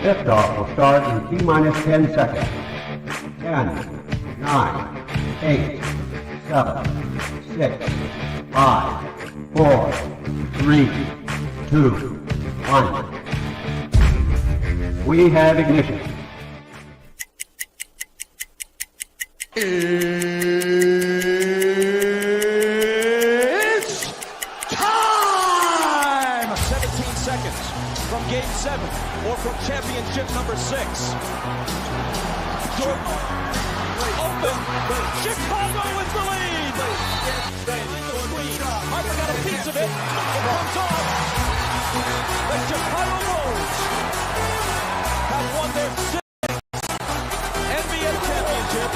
Liftoff will start in T-minus 10 seconds. 10, 9, 8, 7, 6, 5, 4, 3, 2, 1. We have ignition. It's time! 17 seconds from Game 7 or from championship number 6. Jordan open. Chicago with the lead. Harper got a piece of it. It comes off. The Chicago Bulls have won their 6th NBA championship.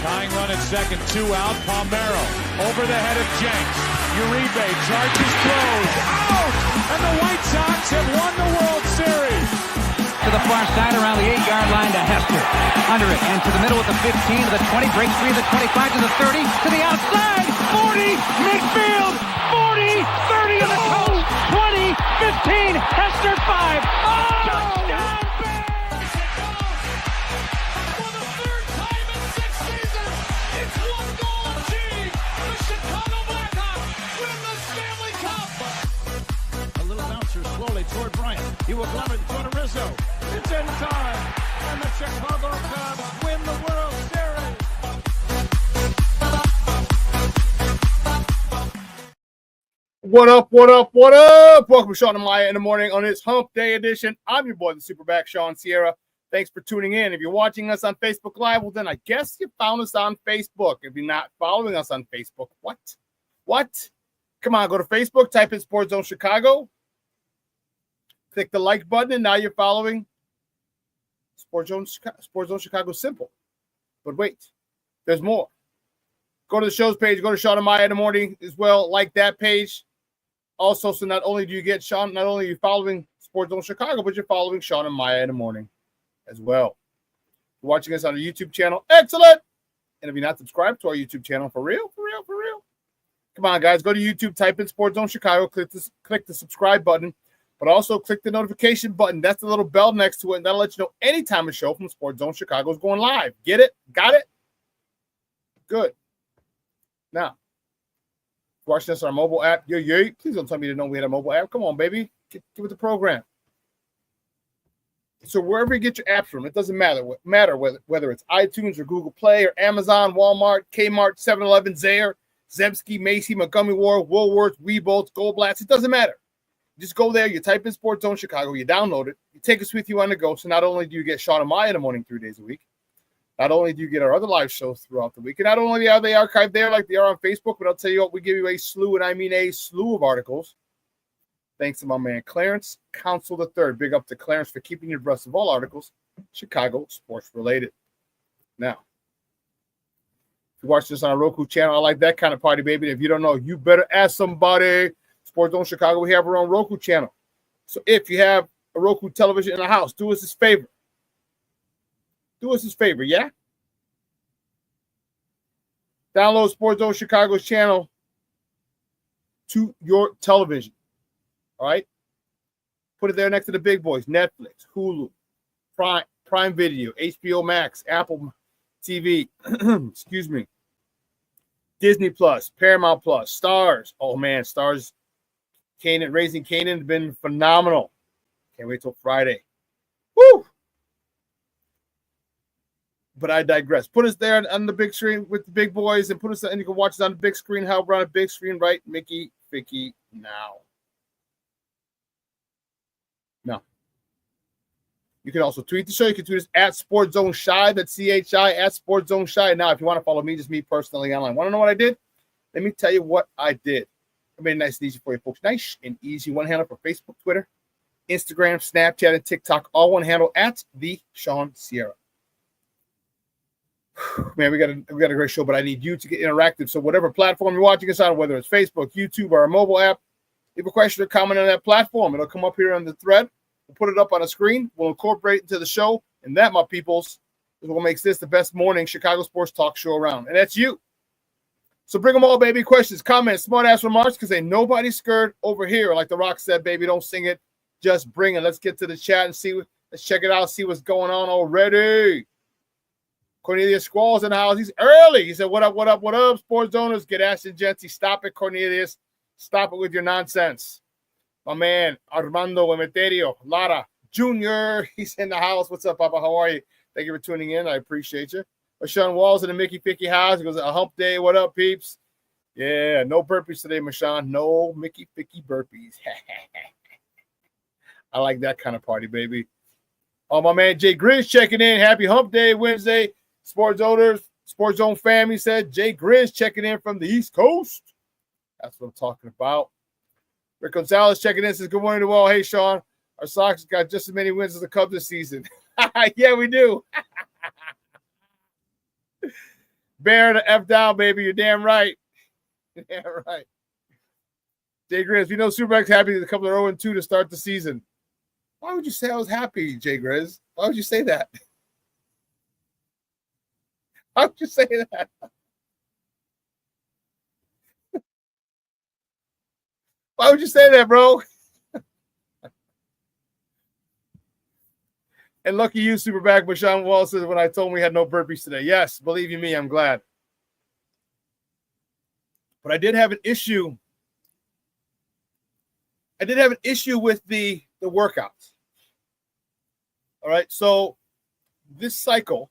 Tying run at second, 2 out. Palmero over the head of Jenks. Uribe charges, throws, out! And the White Sox have won the World Series. To the far side around the 8-yard line to Hester. Under it and to the middle with the 15 to the 20. Breaks free to the 25 to the 30 to the outside. 40 midfield. 40 30 to the coast. 20 15 Hester 5. Oh! Touchdown! Toward Bryant. He will glove it toward Rizzo. It's in time. And the Chicago Cubs win the World Series. What up, what up, what up? Welcome to Shawn and Maya in the morning on this Hump Day edition. I'm your boy, the SuperBack, Shawn Sierra. Thanks for tuning in. If you're watching us on Facebook Live, well, then I guess you found us on Facebook. If you're not following us on Facebook, what? Come on, go to Facebook, type in Sports Zone Chicago. Click the like button, and now you're following Sports Zone Chicago. Simple. But wait, there's more. Go to the show's page. Go to Shawn and Maya in the morning as well. Like that page. Also, so not only do you get Shawn, not only are you following Sports Zone Chicago, but you're following Shawn and Maya in the morning as well. You're watching us on our YouTube channel. Excellent. And if you're not subscribed to our YouTube channel, for real. Come on, guys. Go to YouTube. Type in Sports Zone Chicago. Click the subscribe button. But also click the notification button. That's the little bell next to it. And that'll let you know anytime a show from Sports Zone Chicago is going live. Get it? Got it? Good. Now, watching us on our mobile app. Yay. Please don't tell me you didn't know we had a mobile app. Come on, baby. Get with the program. So wherever you get your apps from, it doesn't matter whether it's iTunes or Google Play or Amazon, Walmart, Kmart, 7-Eleven, Zayre, Zemsky, Macy, Montgomery Ward, Woolworths, Weebolts, Goldblatts. It doesn't matter. Just go there, you type in Sports Zone Chicago, you download it, you take us with you on the go. So not only do you get Shawn and Maya in the morning 3 days a week, not only do you get our other live shows throughout the week, and not only are they archived there like they are on Facebook, but I'll tell you what, we give you a slew, and I mean a slew of articles. Thanks to my man Clarence Council III. Big up to Clarence for keeping you abreast of all articles, Chicago sports related. Now, if you watch this on a Roku channel, I like that kind of party, baby. If you don't know, you better ask somebody. Sports Zone Chicago, we have our own Roku channel. So if you have a Roku television in the house, do us this favor. Yeah? Download Sports Zone Chicago's channel to your television. All right? Put it there next to the big boys. Netflix, Hulu, Prime Video, HBO Max, Apple TV, excuse me, Disney Plus, Paramount Plus, Stars. Oh, man, Stars. Raising Kanan has been phenomenal. Can't wait till Friday. Woo! But I digress. Put us there on the big screen with the big boys and put us, and you can watch us on the big screen. How we're on a big screen, right? Mickey, Vicky, now. You can also tweet the show. You can tweet us at Sports Zone Shy. That's CHI at Sports Zone Shy. Now, if you want to follow me, just me personally online. Want to know what I did? Let me tell you what I did. I made it nice and easy for you folks. Nice and easy. One handle for Facebook, Twitter, Instagram, Snapchat, and TikTok. All one handle at the Shawn Sierra. Man, we got a great show, but I need you to get interactive. So whatever platform you're watching us on, whether it's Facebook, YouTube, or our mobile app, leave a question or comment on that platform. It'll come up here on the thread. We'll put it up on a screen. We'll incorporate it into the show. And that, my peoples, is what makes this the best morning Chicago sports talk show around. And that's you. So bring them all, baby. Questions, comments, smart-ass remarks, because ain't nobody scared over here. Like The Rock said, baby, don't sing it. Just bring it. Let's get to the chat and see Let's check it out, see what's going on already. Cornelius Squall's in the house. He's early. He said, what up, what up, what up, sports owners? Get Ashton Jency. Stop it, Cornelius. Stop it with your nonsense. My man, Armando Emeterio, Lara Jr., he's in the house. What's up, Papa? How are you? Thank you for tuning in. I appreciate you. Mashawn Walls in the Mickey Picky house. He goes, a hump day. What up, peeps? Yeah, no burpees today, Mashawn. No Mickey Picky burpees. I like that kind of party, baby. Oh, my man, Jay Grizz checking in. Happy hump day Wednesday. Sports owners, Sports Zone family said Jay Grizz checking in from the East Coast. That's what I'm talking about. Rick Gonzalez checking in, says, good morning to all. Hey, Shawn, our Sox got just as many wins as the Cubs this season. Yeah, we do. Bear the F down, baby. You're damn right. Yeah, right. Jay Grizz, we know SuperBack's happy to come to 0-2 to start the season. Why would you say I was happy, Jay Grizz? Why would you say that? Why would you say that? Why would you say that, bro? And lucky you, SuperBack, but Sean Wall says when I told him we had no burpees today. Yes, believe you me, I'm glad. But I did have an issue. I did have an issue with the workouts. All right, so this cycle,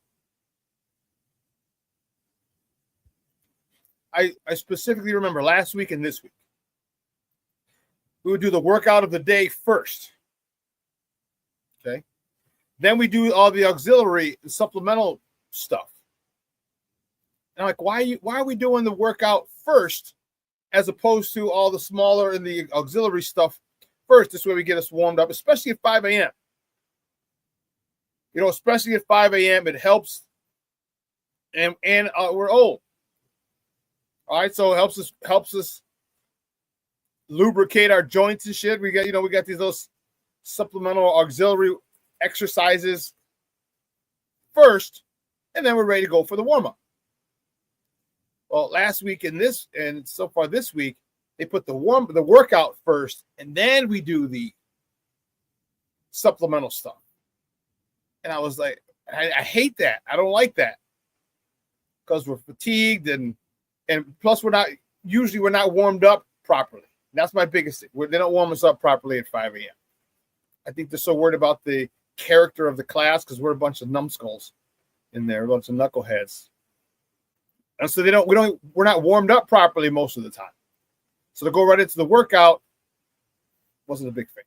I specifically remember last week and this week, we would do the workout of the day first. Okay. Then we do all the auxiliary and supplemental stuff. And I'm like, why are we doing the workout first as opposed to all the smaller and the auxiliary stuff first? This way we get us warmed up, especially at 5 a.m. You know, especially at 5 a.m. it helps. And we're old. All right, so it helps us lubricate our joints and shit. We got these those supplemental auxiliary exercises first, and then we're ready to go for the warm-up. Well, last week and so far this week, they put the workout first, and then we do the supplemental stuff. And I was like, I hate that. I don't like that. Because we're fatigued and plus we're not warmed up properly. That's my biggest thing. They don't warm us up properly at 5 a.m. I think they're so worried about the character of the class because we're a bunch of numbskulls in there, a bunch of knuckleheads. And so we're not warmed up properly most of the time. So to go right into the workout wasn't a big thing.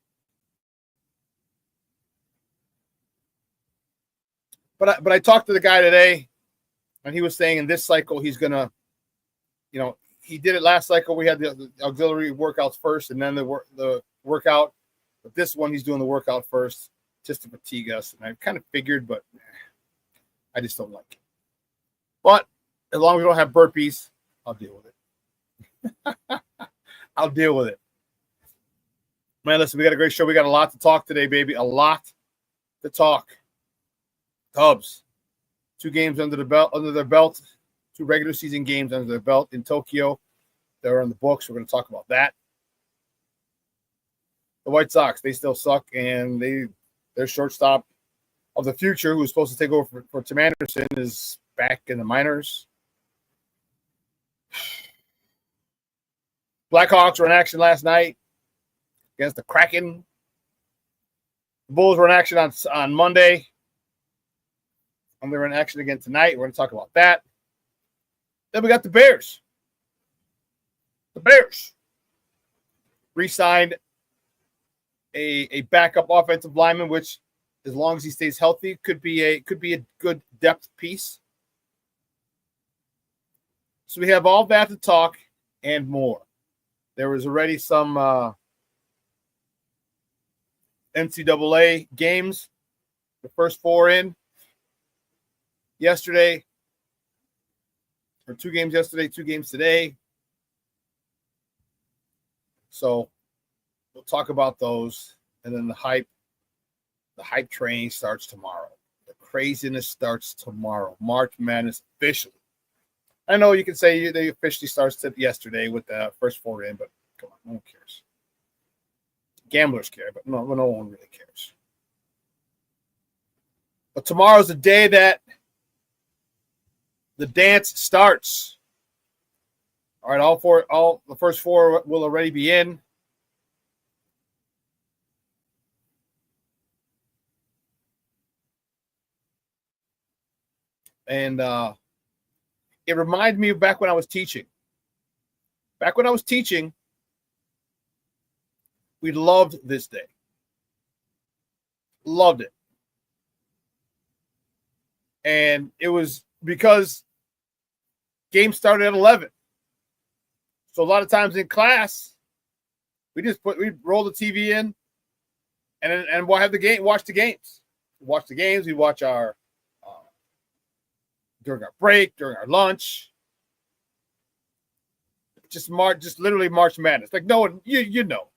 But I talked to the guy today, and he was saying in this cycle he's gonna, he did it last cycle. We had the auxiliary workouts first, and then the workout. But this one, he's doing the workout first, just to fatigue us. And I kind of figured, but I just don't like it. But as long as we don't have burpees, I'll deal with it. I'll deal with it. Man, listen, we got a great show. We got a lot to talk today, baby. A lot to talk. Cubs, 2 games under their belt, 2 regular season games under their belt in Tokyo. They're on the books. We're going to talk about that. The White Sox, they still suck, and their shortstop of the future, who was supposed to take over for Tim Anderson, is back in the minors. Blackhawks were in action last night against the Kraken. The Bulls were in action on Monday. And they're in action again tonight. We're going to talk about that. Then we got the Bears. The Bears re-signed a backup offensive lineman, which, as long as he stays healthy, could be a good depth piece. So we have all that to talk and more. There was already some NCAA games. The first 4 in. Yesterday, or 2 games yesterday, 2 games today. So we'll talk about those, and then the hype train starts tomorrow. The craziness starts tomorrow. March Madness officially. I know you can say they officially starts yesterday with the first 4 in, but come on, no one cares. Gamblers care, but no one really cares. But tomorrow's the day that the dance starts. All right, all the first four will already be in. And it reminded me of back when I was teaching. Back when I was teaching, we loved this day. Loved it. And it was because games started at 11. So a lot of times in class, we'd roll the TV in and we'll have the game, watch the games. Watch the games, we watch our during our break, during our lunch. Just literally March Madness. Like no one, you know.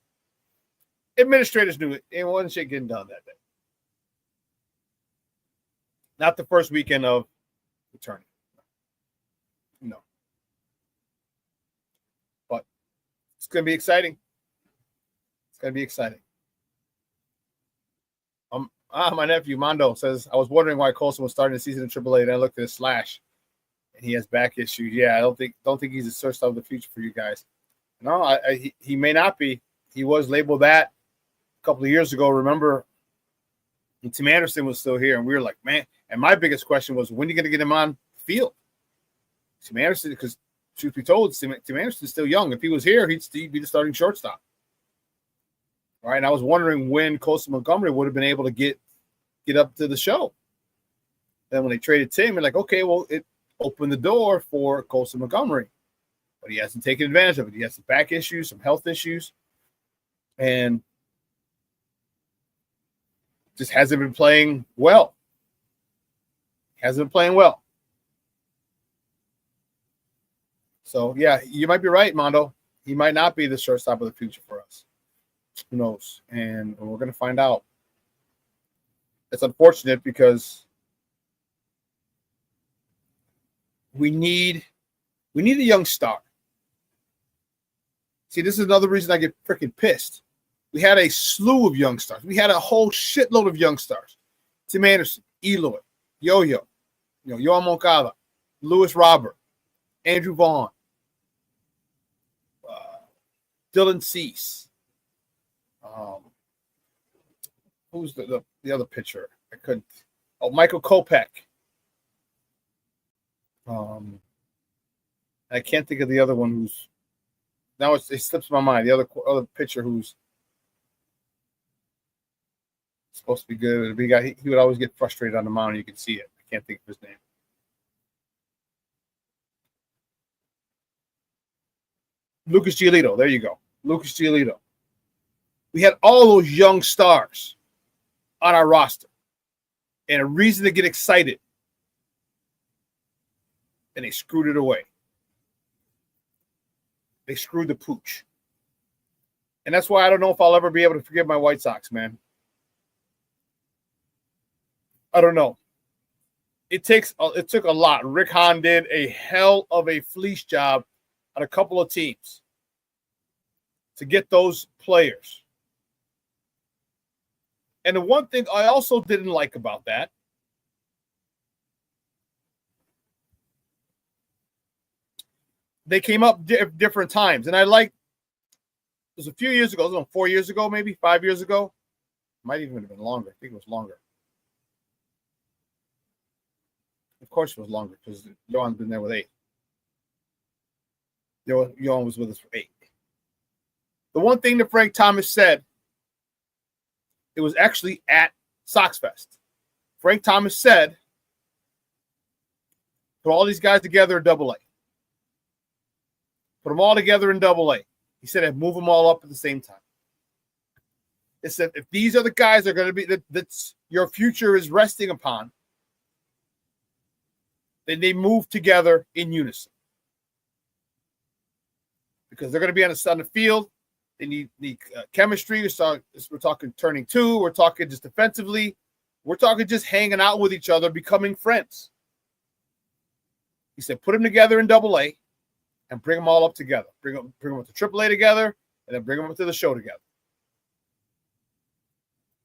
Administrators knew it. It wasn't shit getting done that day. Not the first weekend of the tournament. No. But it's going to be exciting. It's going to be exciting. My nephew, Mondo, says, I was wondering why Colson was starting the season in AAA, then I looked at his slash, and he has back issues. Yeah, I don't think he's a shortstop of the future for you guys. No, he may not be. He was labeled that a couple of years ago. Remember, Tim Anderson was still here, and we were like, man. And my biggest question was, when are you going to get him on the field? Tim Anderson, because truth be told, Tim Anderson's still young. If he was here, he'd be the starting shortstop. All right, and I was wondering when Colson Montgomery would have been able to get up to the show. Then when they traded Tim, we're like, okay, well, it opened the door for Colson Montgomery. But he hasn't taken advantage of it. He has some back issues, some health issues, and just hasn't been playing well. Hasn't been playing well. So, yeah, you might be right, Mondo. He might not be the shortstop of the future for us. Who knows? And we're going to find out. It's unfortunate because we need a young star. See, this is another reason I get freaking pissed. We had a slew of young stars. We had a whole shitload of young stars. Tim Anderson, Eloy, Yo-Yo, Yohan Moncada, Lewis Robert, Andrew Vaughn, Dylan Cease. Who's the other pitcher? I couldn't. Oh, Michael Kopech. I can't think of the other one who's now it slips my mind. The other pitcher who's supposed to be good. He would always get frustrated on the mound. You can see it. I can't think of his name. Lucas Giolito. There you go. Lucas Giolito. We had all those young stars on our roster and a reason to get excited. And they screwed it away. They screwed the pooch. And that's why I don't know if I'll ever be able to forgive my White Sox, man. I don't know. It took a lot. Rick Hahn did a hell of a fleece job on a couple of teams to get those players. And the one thing I also didn't like about that, they came up different times. And I liked, it was a few years ago, 4 years ago, maybe 5 years ago. Might even have been longer. I think it was longer. Of course it was longer because Johan's been there with 8. Johan was with us for 8. The one thing that Frank Thomas said, it was actually at Sox Fest. Frank Thomas said, put all these guys together in Double-A. Put them all together in Double-A. He said, and move them all up at the same time. He said, if these are the guys that are going to be that's your future is resting upon, then they move together in unison. Because they're going to be on the field. They need chemistry. We're talking turning 2. We're talking just defensively. We're talking just hanging out with each other, becoming friends. He said, put them together in Double-A and bring them all up together. Bring them up to AAA together and then bring them up to the show together.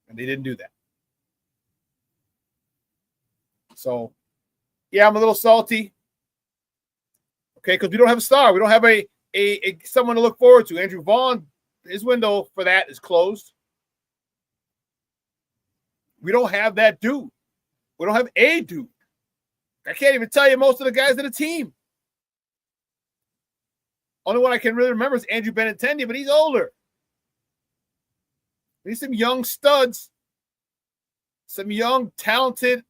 And they didn't do that. So, yeah, I'm a little salty. Okay, because we don't have a star. We don't have a someone to look forward to. Andrew Vaughn, his window for that is closed. We don't have that dude. We don't have a dude. I can't even tell you most of the guys in the team. Only one I can really remember is Andrew Benintendi, but he's older. We need some young studs, some young, talented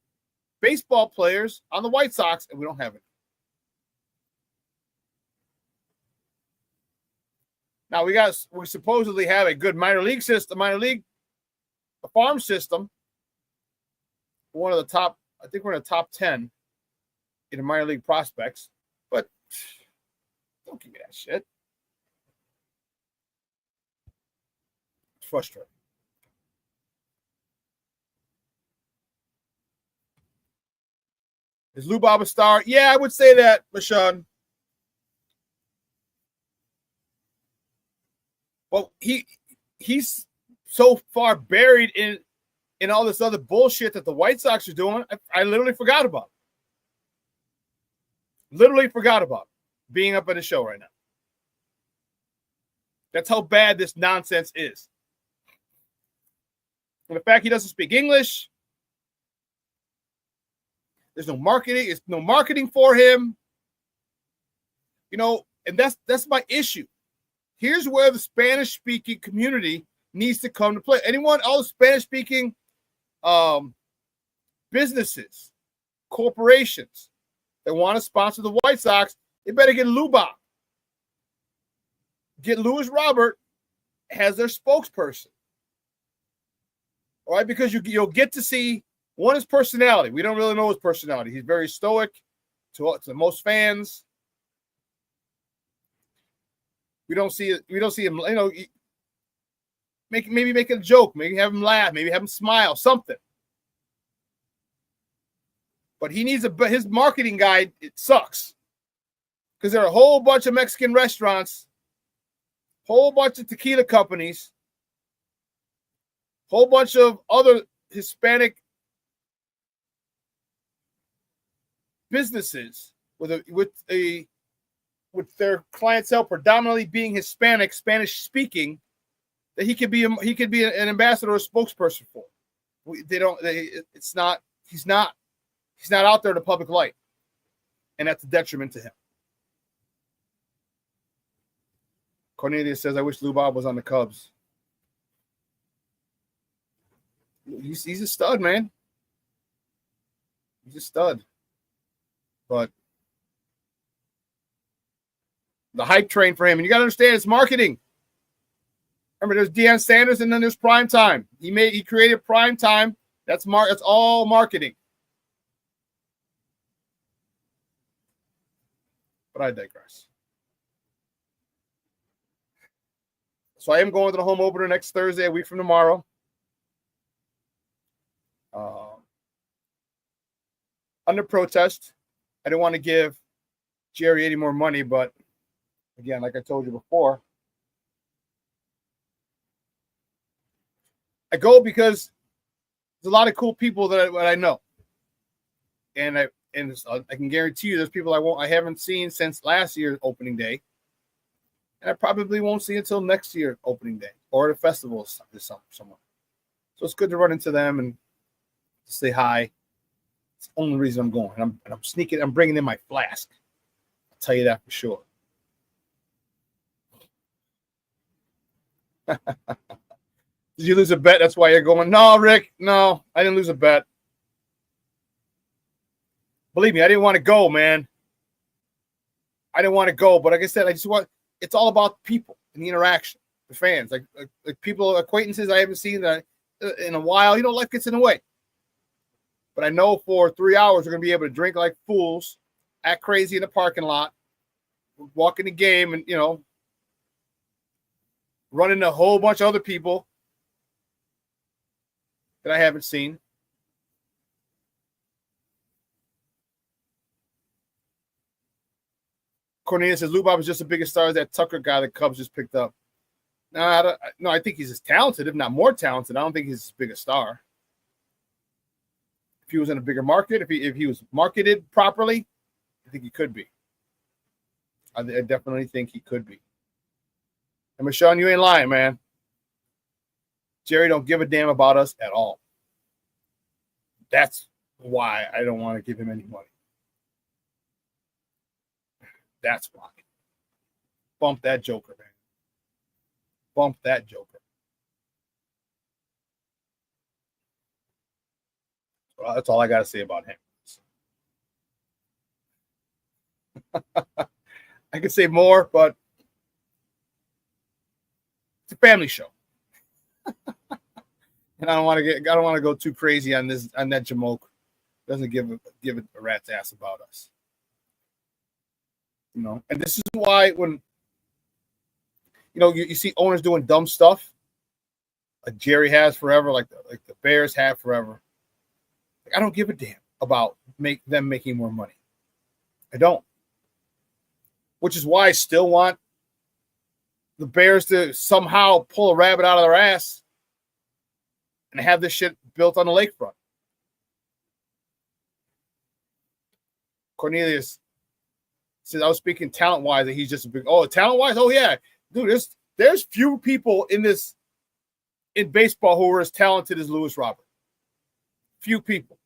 baseball players on the White Sox, and we don't have it. Now we supposedly have a good minor league system, a farm system. One of the top, I think we're in the top 10 in the minor league prospects, but don't give me that shit. It's frustrating. Is Lou Bob a star? Yeah, I would say that, Shawn. Well, he's so far buried in all this other bullshit that the White Sox are doing. I literally forgot about it. Literally forgot about it, being up at the show right now. That's how bad this nonsense is. And the fact he doesn't speak English, there's no marketing. There's no marketing for him. You know, and that's my issue. Here's where the Spanish-speaking community needs to come to play. All the Spanish-speaking businesses, corporations that want to sponsor the White Sox, they better get Lou Bob. Get Louis Robert as their spokesperson. All right, because you'll get to see his personality. We don't really know his personality. He's very stoic to most fans. We don't see him, you know, maybe make a joke, maybe have him laugh, maybe have him smile, something. But he needs his marketing guide, it sucks. Because there are a whole bunch of Mexican restaurants, whole bunch of tequila companies, whole bunch of other Hispanic businesses with their clientele predominantly being Hispanic, Spanish speaking, that he could be an ambassador or a spokesperson for. He's not out there in the public light, and that's a detriment to him. Cornelius says, "I wish Lou Bob was on the Cubs." He's a stud, man. He's a stud, but the hype train for him, and you got to understand, it's marketing. Remember, there's Deion Sanders, and then there's prime time. He created prime time. That's all marketing. But I digress. So I am going to the home opener next Thursday, a week from tomorrow. Under protest. I didn't want to give Jerry any more money, but again, like I told you before, I go because there's a lot of cool people that I know, and I can guarantee you there's people I haven't seen since last year's opening day, and I probably won't see until next year opening day or the festival this summer somewhere. So it's good to run into them and to say hi. It's the only reason I'm going. And I'm sneaking. I'm bringing in my flask. I'll tell you that for sure. Did you lose a bet? That's why you're going. No, Rick. No, I didn't lose a bet. Believe me, I didn't want to go, man. I didn't want to go, but like I said, it's all about people and the interaction, the fans, like people, acquaintances I haven't seen in a while. You know, life gets in the way. But I know for 3 hours we're going to be able to drink like fools, act crazy in the parking lot, walk in the game, and, you know, run into a whole bunch of other people that I haven't seen. Cornelius says, Lou Bob is just the biggest star as that Tucker guy the Cubs just picked up. No, I think he's as talented, if not more talented. I don't think he's as big a star. If he was in a bigger market, if he was marketed properly, I think he could be. I definitely think he could be. And Shawn, you ain't lying, man. Jerry don't give a damn about us at all. That's why I don't want to give him any money. That's why. Bump that joker, man. Bump that joker. Well, that's all I got to say about him. I could say more, but it's a family show. And I don't want to go too crazy on that Jamoke. Doesn't give a rat's ass about us. You know, and this is why when you see owners doing dumb stuff, like Jerry has forever, like the Bears have forever. I don't give a damn about them making more money. I don't. Which is why I still want the Bears to somehow pull a rabbit out of their ass and have this shit built on the lakefront. Cornelius says, I was speaking talent-wise, that he's just a big... Oh, talent-wise? Oh, yeah. Dude, there's few people in baseball who are as talented as Lewis Robert. Few people.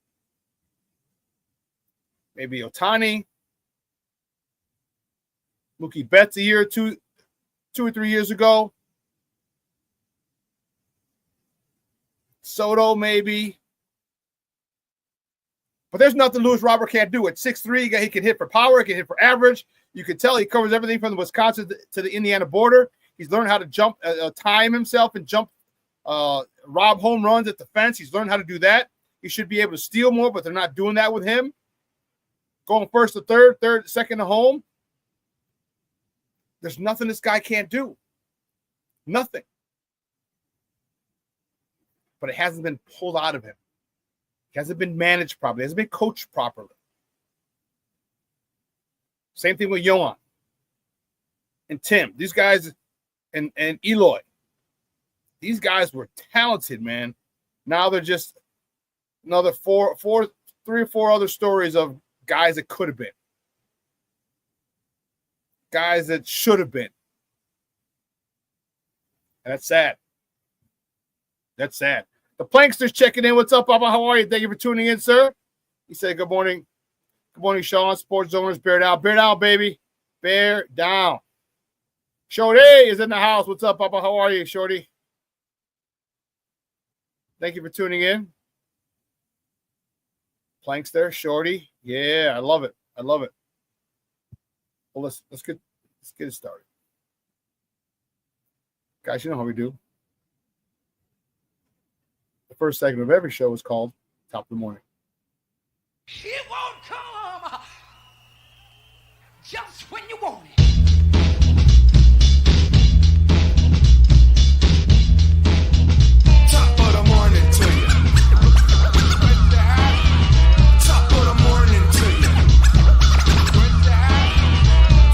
Maybe Ohtani. Mookie Betts a year or two or 3 years ago. Soto, maybe. But there's nothing Lewis Robert can't do. At 6'3", he can hit for power, he can hit for average. You can tell he covers everything from the Wisconsin to the Indiana border. He's learned how to jump, time himself and jump, rob home runs at the fence. He's learned how to do that. He should be able to steal more, but they're not doing that with him. Going first to third, second to home. There's nothing this guy can't do. Nothing. But it hasn't been pulled out of him. It hasn't been managed properly. It hasn't been coached properly. Same thing with Yohan and Tim. These guys and Eloy. These guys were talented, man. Now they're just another three or four other stories of guys that could have been. Guys that should have been. And that's sad. That's sad. The Plankster's checking in. What's up, Papa? How are you? Thank you for tuning in, sir. He said, good morning. Good morning, Shawn. Sports owners, bear down. Bear down, baby. Bear down. Shorty is in the house. What's up, Papa? How are you, Shorty? Thank you for tuning in. Plankster, Shorty. Yeah, I love it. I love it. Well, let's get it started. Guys, you know how we do. The first segment of every show is called Top of the Morning. It won't come just when you want it. Top of the morning to you. Top of the morning to you.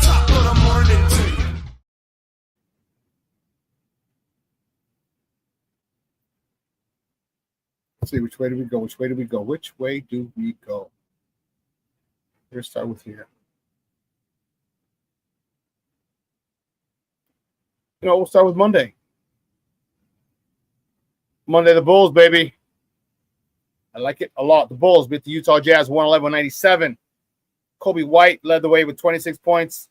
Top of the morning to you. Let's see, which way do we go? Which way do we go? Which way do we go? Let's start with here. We'll start with Monday. Monday, the Bulls, baby. I like it a lot. The Bulls beat the Utah Jazz 111-197. Kobe White led the way with 26 points.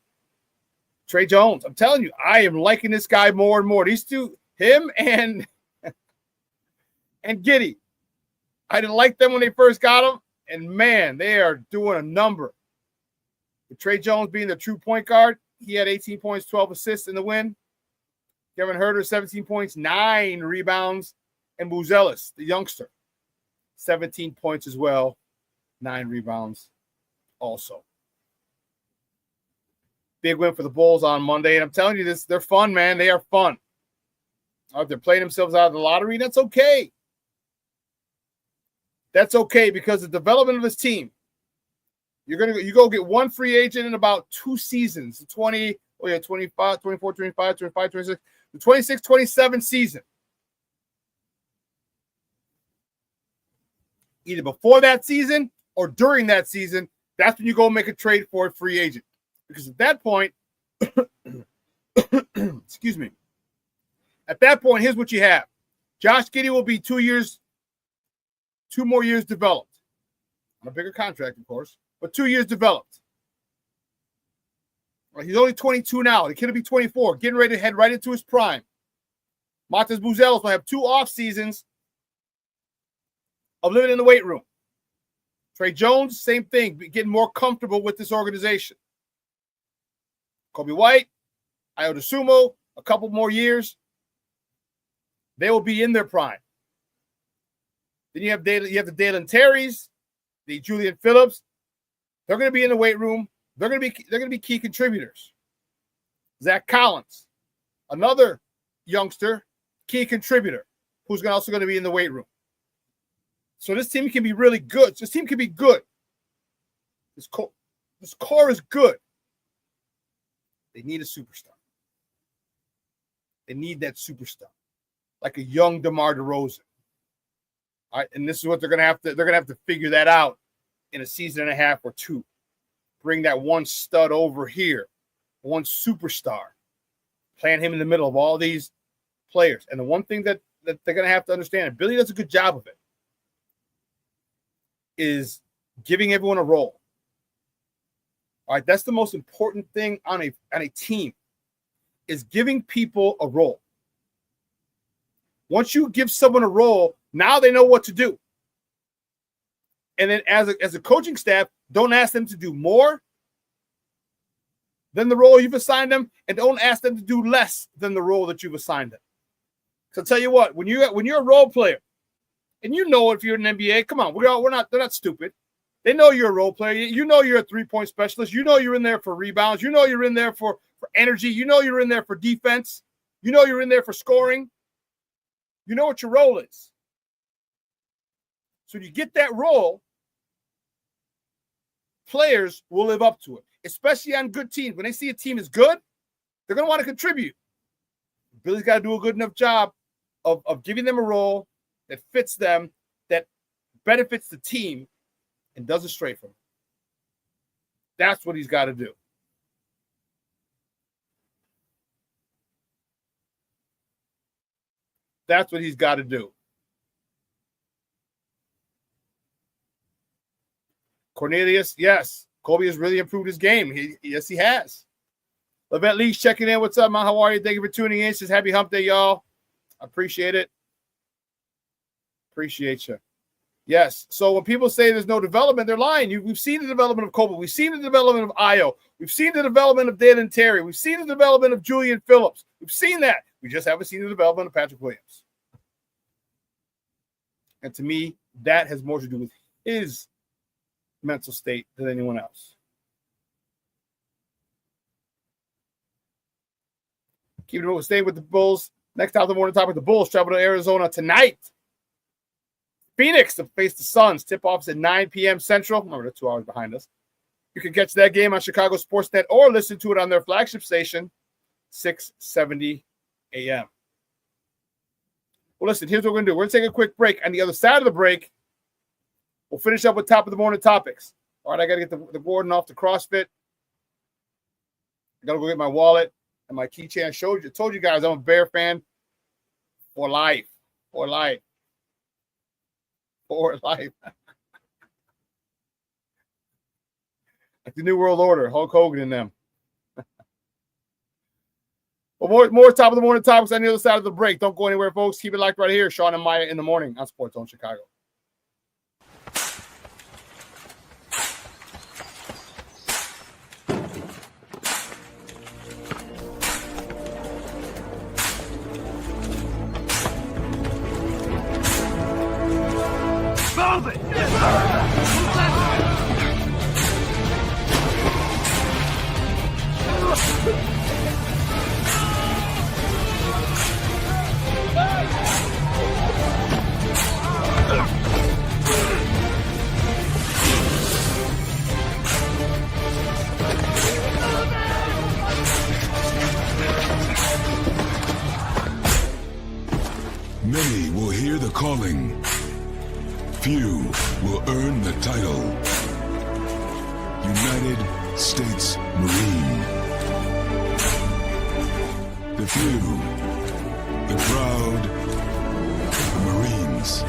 Trey Jones, I'm telling you, I am liking this guy more and more. These two, him and Giddey. I didn't like them when they first got him, and man, they are doing a number. With Trey Jones being the true point guard, he had 18 points, 12 assists in the win. Kevin Huerter, 17 points, 9 rebounds, and Buzelis, the youngster, 17 points as well, 9 rebounds also. Big win for the Bulls on Monday, and I'm telling you this, they're fun, man. They are fun. If they're playing themselves out of the lottery, that's okay. That's okay because the development of this team, you go get one free agent in about 2 seasons, 25, 24, 25, 26, the 26-27 season. either before that season or during that season. That's when you go make a trade for a free agent. Because at that point, excuse me, at that point, here's what you have. Josh Giddey will be 2 more years developed. On a bigger contract, of course, but 2 years developed. Right, he's only 22 now. The kid will be 24, getting ready to head right into his prime. Matas Buzelos will have 2 off seasons of living in the weight room. Trey Jones, same thing, getting more comfortable with this organization. Kobe White, Ayo DeSumo, a couple more years, they will be in their prime. Then you have the Dalen Terrys, the Julian Phillips. They're going to be in the weight room. They're going to be key contributors. Zach Collins, another youngster, key contributor, who's also going to be in the weight room. So this team can be really good. This team can be good. This core is good. They need a superstar. They need that superstar, like a young DeMar DeRozan. All right, and this is what they're going to have to figure that out in a season and a half or 2. Bring that one stud over here, one superstar, plant him in the middle of all these players. And the one thing that they're going to have to understand, and Billy does a good job of it, is giving everyone a role. All right, that's the most important thing on a team, is giving people a role. Once you give someone a role, now they know what to do. And then as a coaching staff, don't ask them to do more than the role you've assigned them, and don't ask them to do less than the role that you've assigned them. So I'll tell you what, when you're a role player, and you know if you're in an NBA, come on, they're not stupid. They know you're a role player. You know you're a 3-point specialist. You know you're in there for rebounds. You know you're in there for energy. You know you're in there for defense. You know you're in there for scoring. You know what your role is. So you get that role, players will live up to it, especially on good teams. When they see a team is good, they're going to want to contribute. Billy's got to do a good enough job of giving them a role that fits them, that benefits the team, and doesn't stray from it. That's what he's got to do. That's what he's got to do. Cornelius, yes. Kobe has really improved his game. Yes, he has. Levent Leach checking in. What's up, man? How are you? Thank you for tuning in. Says happy hump day, y'all. I appreciate it. Appreciate you. Yes. So when people say there's no development, they're lying. We've seen the development of Kobe. We've seen the development of Ayo. We've seen the development of Dalen Terry. We've seen the development of Julian Phillips. We've seen that. We just haven't seen the development of Patrick Williams. And to me, that has more to do with his mental state than anyone else. Keeping it staying with the Bulls. Next out of the morning topic, the Bulls travel to Arizona tonight. Phoenix to face the Suns. Tip-offs at 9 p.m. Central. Remember, they're 2 hours behind us. You can catch that game on Chicago Sportsnet or listen to it on their flagship station, 670 a.m. Well, listen, here's what we're going to do. We're going to take a quick break. On the other side of the break, we'll finish up with top of the morning topics. All right, I got to get the Gordon off the CrossFit. I got to go get my wallet and my keychain. I told you guys I'm a Bear fan for life. For life. For life. Like the New World Order, Hulk Hogan and them. Well, more top of the morning topics on the other side of the break. Don't go anywhere, folks. Keep it locked right here. Shawn and Maya in the morning on Sports Zone Chicago. Move it! Many will hear the calling. few will earn the title. United States Marine. The few, the proud Marines.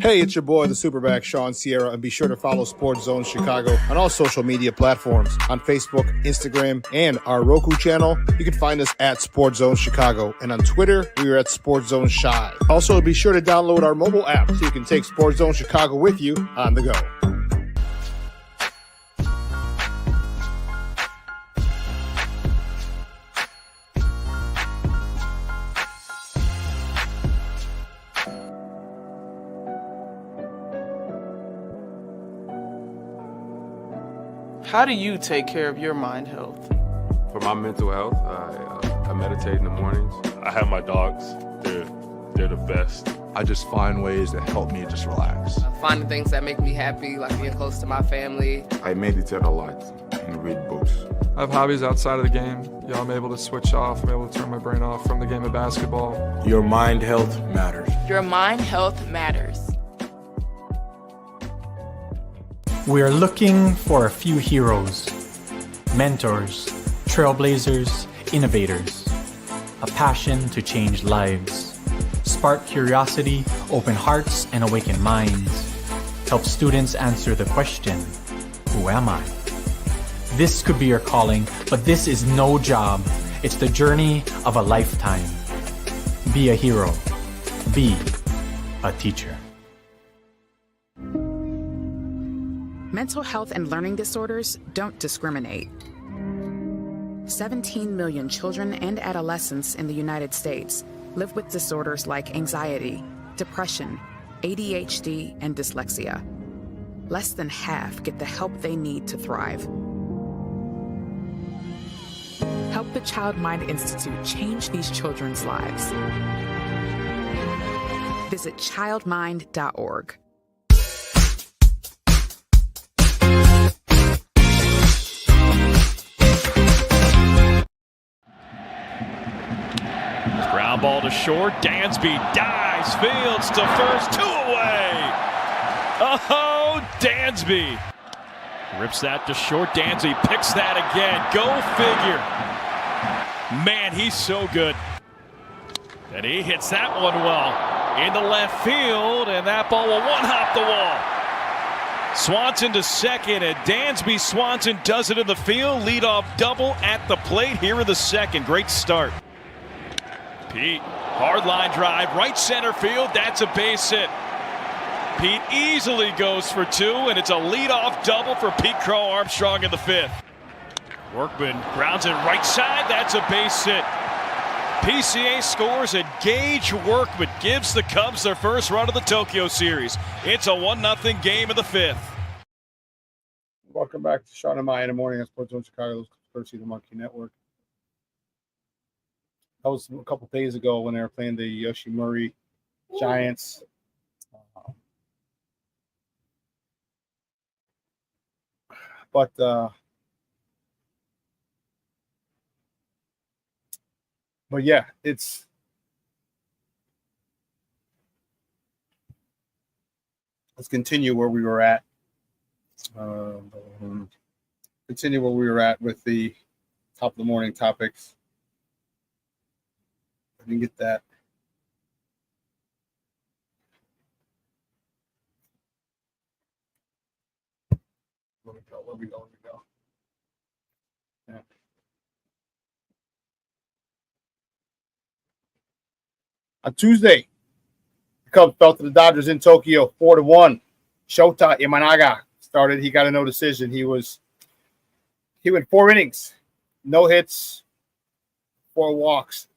Hey, it's your boy, the SuperBack, Shawn Sierra, and be sure to follow Sports Zone Chicago on all social media platforms, on Facebook, Instagram, and our Roku channel. You can find us at Sports Zone Chicago, and on Twitter, we are at Sports Zone Shy. Also, be sure to download our mobile app so you can take Sports Zone Chicago with you on the go. How do you take care of your mind health? For my mental health, I meditate in the mornings. I have my dogs. They're the best. I just find ways that help me just relax. Finding things that make me happy, like being close to my family. I meditate a lot and read books. I have hobbies outside of the game. I'm able to switch off. I'm able to turn my brain off from the game of basketball. Your mind health matters. Your mind health matters. We are looking for a few heroes, mentors, trailblazers, innovators, a passion to change lives, spark curiosity, open hearts, and awaken minds, help students answer the question, who am I? This could be your calling, but this is no job. It's the journey of a lifetime. Be a hero. Be a teacher. Mental health and learning disorders don't discriminate. 17 million children and adolescents in the United States live with disorders like anxiety, depression, ADHD, and dyslexia. Less than half get the help they need to thrive. Help the Child Mind Institute change these children's lives. Visit childmind.org. Ground ball to short. Dansby dives, fields to first, 2 away. Oh, Dansby rips that to short. Dansby picks that again. Go figure. Man, he's so good. And he hits that one well into left field, and that ball will one-hop the wall. Swanson to second, and Dansby Swanson does it in the field. Leadoff double at the plate here in the second. Great start. Pete, hard line drive, right center field. That's a base hit. Pete easily goes for 2, and it's a leadoff double for Pete Crow-Armstrong in the 5th. Workman grounds it right side. That's a base hit. PCA scores, and Gage Workman gives the Cubs their first run of the Tokyo Series. It's a 1-0 game in the 5th. Welcome back to Shawn and Maya in the morning on Sports Zone Chicago, courtesy of the Monkey Network. That was a couple days ago when they were playing the Yoshimura Giants. But yeah, let's continue where we were at. Continue where we were at with the top of the morning topics. I didn't get that. Where we go. Yeah. On Tuesday, the Cubs fell to the Dodgers in Tokyo 4-1. Shota Imanaga started. He got a no decision. He went 4 innings, no hits, 4 walks.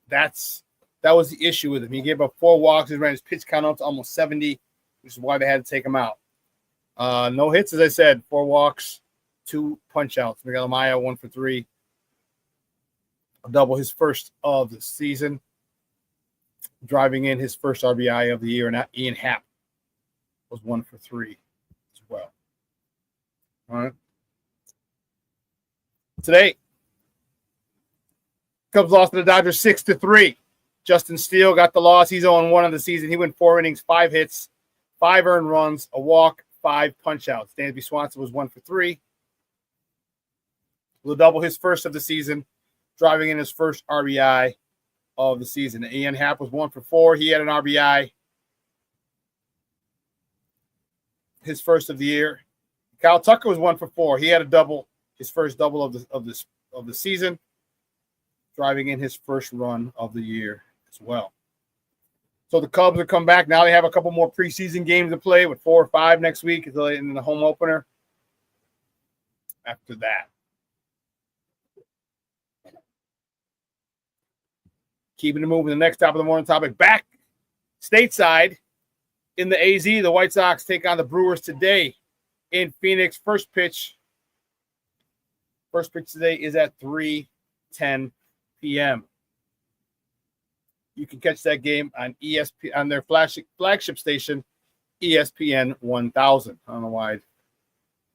That was the issue with him. He gave up 4 walks. He ran his pitch count up to almost 70, which is why they had to take him out. No hits, as I said, 4 walks, 2 punch outs. Miguel Amaya 1 for 3. A double, his first of the season. Driving in his first RBI of the year, and Ian Happ was 1 for 3 as well. All right. Today, Cubs lost to the Dodgers 6-3. Justin Steele got the loss. He's 0-1 on the season. He went 4 innings, 5 hits, 5 earned runs, a walk, 5 punch-outs. Dansby Swanson was 1 for 3. Will double his first of the season, driving in his first RBI of the season. Ian Happ was 1 for 4. He had an RBI, his first of the year. Kyle Tucker was 1 for 4. He had a double, his first double of the season, driving in his first run of the year as well. So the Cubs will come back. Now they have a couple more preseason games to play with 4 or 5 next week in the home opener. After that, keeping it moving. The next top of the morning topic, back stateside in the AZ. The White Sox take on the Brewers today in Phoenix. First pitch today is at 3:10 p.m. You can catch that game on ESPN on their flagship station, ESPN 1000. I don't know why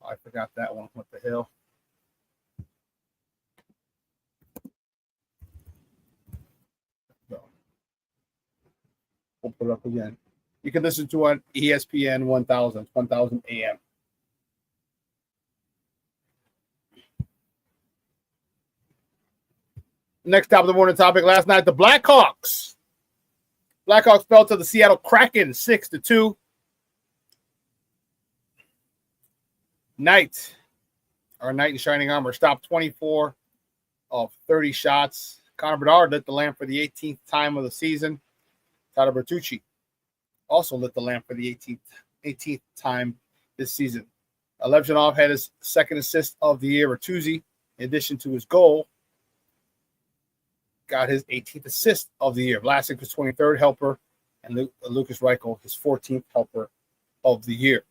I forgot that one. What the hell? So, we'll put it up again. You can listen to on ESPN 1000, 1000 AM. Next top of the morning topic. Last night, the Blackhawks fell to the Seattle Kraken 6-2. Knight in shining armor, stopped 24 of 30 shots. Connor Bedard lit the lamp for the 18th time of the season. Tyler Bertucci also lit the lamp for the 18th time this season. Levjanov had his second assist of the year. Bertuzzi, in addition to his goal, got his 18th assist of the year. Vlasic was 23rd helper, and Lucas Reichel his 14th helper of the year.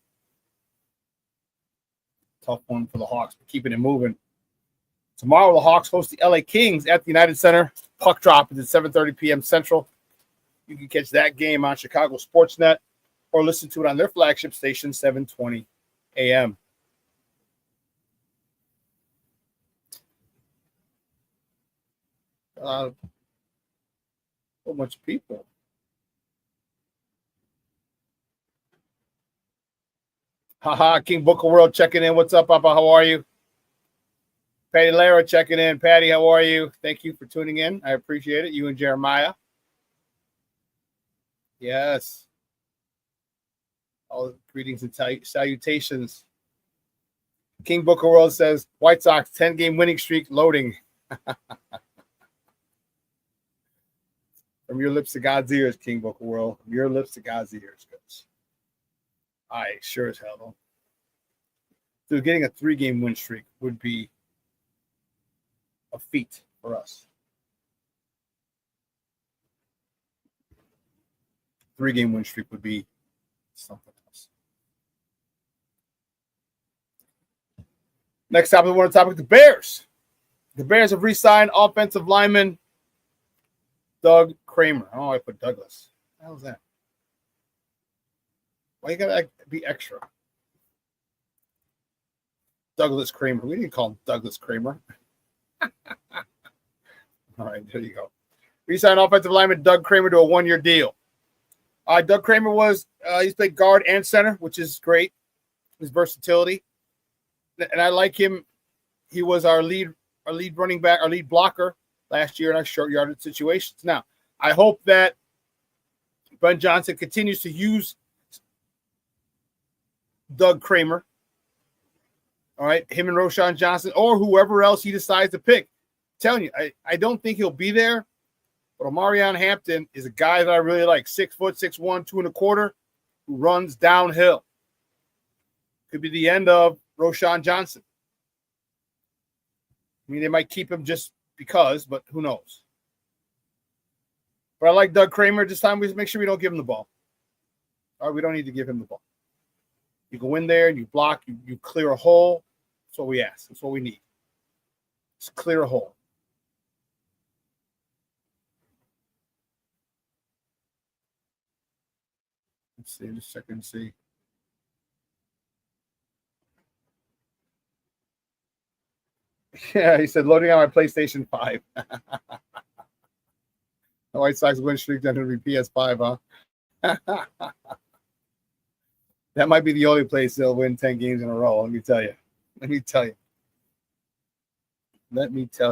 Tough one for the Hawks, but keeping it moving. Tomorrow, the Hawks host the LA Kings at the United Center. Puck drop is at 7:30 p.m. Central. You can catch that game on Chicago Sportsnet or listen to it on their flagship station, 7:20 a.m. A whole bunch of people. Haha, King Booker World checking in. What's up, Papa? How are you? Patty Lara checking in. Patty, how are you? Thank you for tuning in. I appreciate it. You and Jeremiah. Yes. All greetings and salutations. King Booker World says, White Sox 10-game winning streak loading. From your lips to God's ears, King Booker World. From your lips to God's ears, coach. I sure as hell don't. So getting a 3-game win streak would be a feat for us. 3-game win streak would be something else. Next topic, the Bears. The Bears have re-signed offensive lineman Doug Kramer. Oh, I put Douglas. What the hell is that? Why you gotta be extra? Douglas Kramer. We didn't call him Douglas Kramer. All right, there you go. Re-signed offensive lineman Doug Kramer to a 1-year deal. Doug Kramer he's played guard and center, which is great. His versatility, and I like him. He was our lead running back, our lead blocker last year in our short yardage situations. Now, I hope that Ben Johnson continues to use Doug Kramer. All right, him and Roshan Johnson, or whoever else he decides to pick. I'm telling you, I don't think he'll be there, but Omarion Hampton is a guy that I really like. 6 foot, 6'1", 2 1/4, who runs downhill. Could be the end of Roshan Johnson. I mean, they might keep him just because, but who knows? But I like Doug Kramer. This time, we make sure we don't give him the ball. All right, we don't need to give him the ball. You go in there and you block, you clear a hole. That's what we ask. That's what we need. Just clear a hole. Let's see, just a second, see. Yeah, he said, loading on my PlayStation 5. The White Sox win streak down to be PS5, huh? That might be the only place they'll win 10 games in a row. Let me tell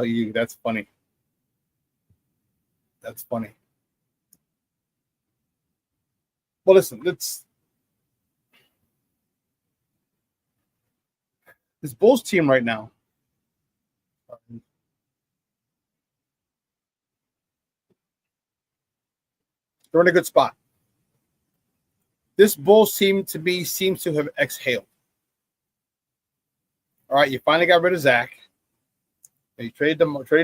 you. That's funny. Well, listen, this Bulls team right now. They're in a good spot. This Bulls team, to me, seems to have exhaled. All right, you finally got rid of Zach. You traded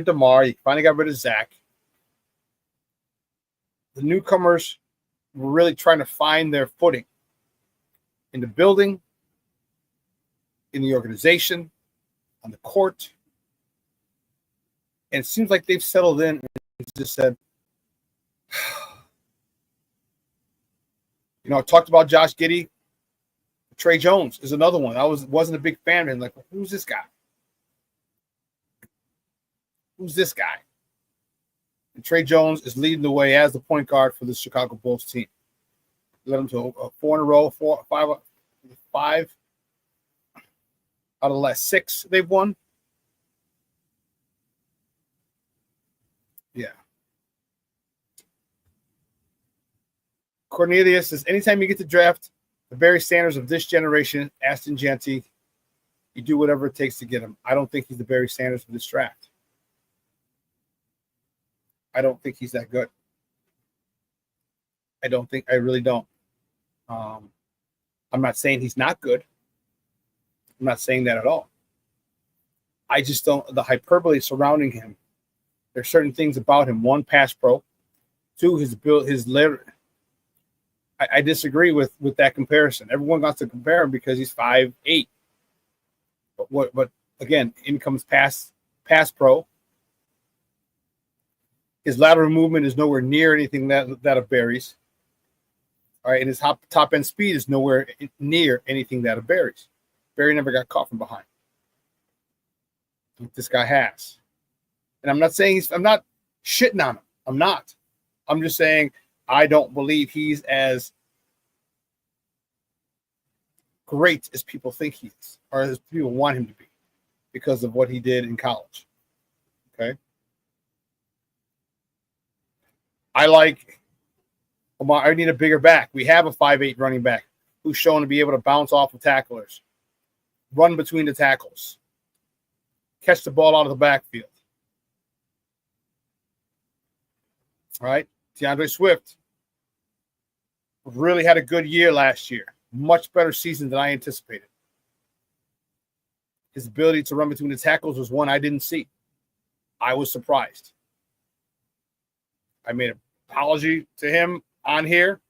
DeMar. You finally got rid of Zach. The newcomers were really trying to find their footing in the building, in the organization, on the court. And it seems like they've settled in and just said, I talked about Josh Giddey. Trey Jones is another one. I wasn't a big fan of him. Like, who's this guy? And Trey Jones is leading the way as the point guard for the Chicago Bulls team. Led them to a 4 in a row, five out of the last 6 they've won. Yeah. Cornelius says, anytime you get to draft the Barry Sanders of this generation, Aston Genty, you do whatever it takes to get him. I don't think he's the Barry Sanders of this draft. I don't think he's that good. I really don't. I'm not saying he's not good. I'm not saying that at all. I just don't, the hyperbole surrounding him. There's certain things about him. 1, pass pro. 2, his build, his lever. I disagree with that comparison. Everyone wants to compare him because he's 5'8". But again, in comes pass pro. His lateral movement is nowhere near anything that of Barry's. All right, and his top end speed is nowhere near anything that of Barry's. Barry never got caught from behind. Like this guy has. And I'm not saying I'm not shitting on him. I'm not. I'm just saying I don't believe he's as great as people think he is, or as people want him to be, because of what he did in college. Okay. I need a bigger back. We have a 5'8" running back who's shown to be able to bounce off of tacklers, run between the tackles, catch the ball out of the backfield. All right. DeAndre Swift really had a good year last year. Much better season than I anticipated. His ability to run between the tackles was one I didn't see. I was surprised. I made an apology to him on here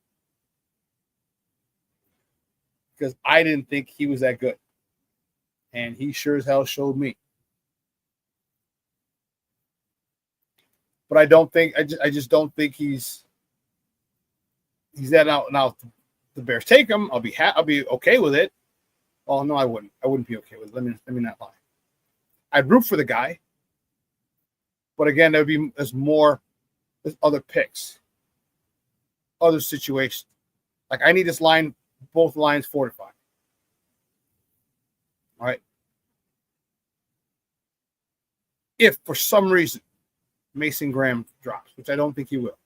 because I didn't think he was that good. And he sure as hell showed me. But I just don't think he's that out. Now, if the Bears take him, I'll be okay with it. Oh no, I wouldn't. I wouldn't be okay with it. Let me not lie. I'd root for the guy, but again, there's other picks, other situations. Like I need this line, both lines fortified. All right. If for some reason Mason Graham drops, which I don't think he will,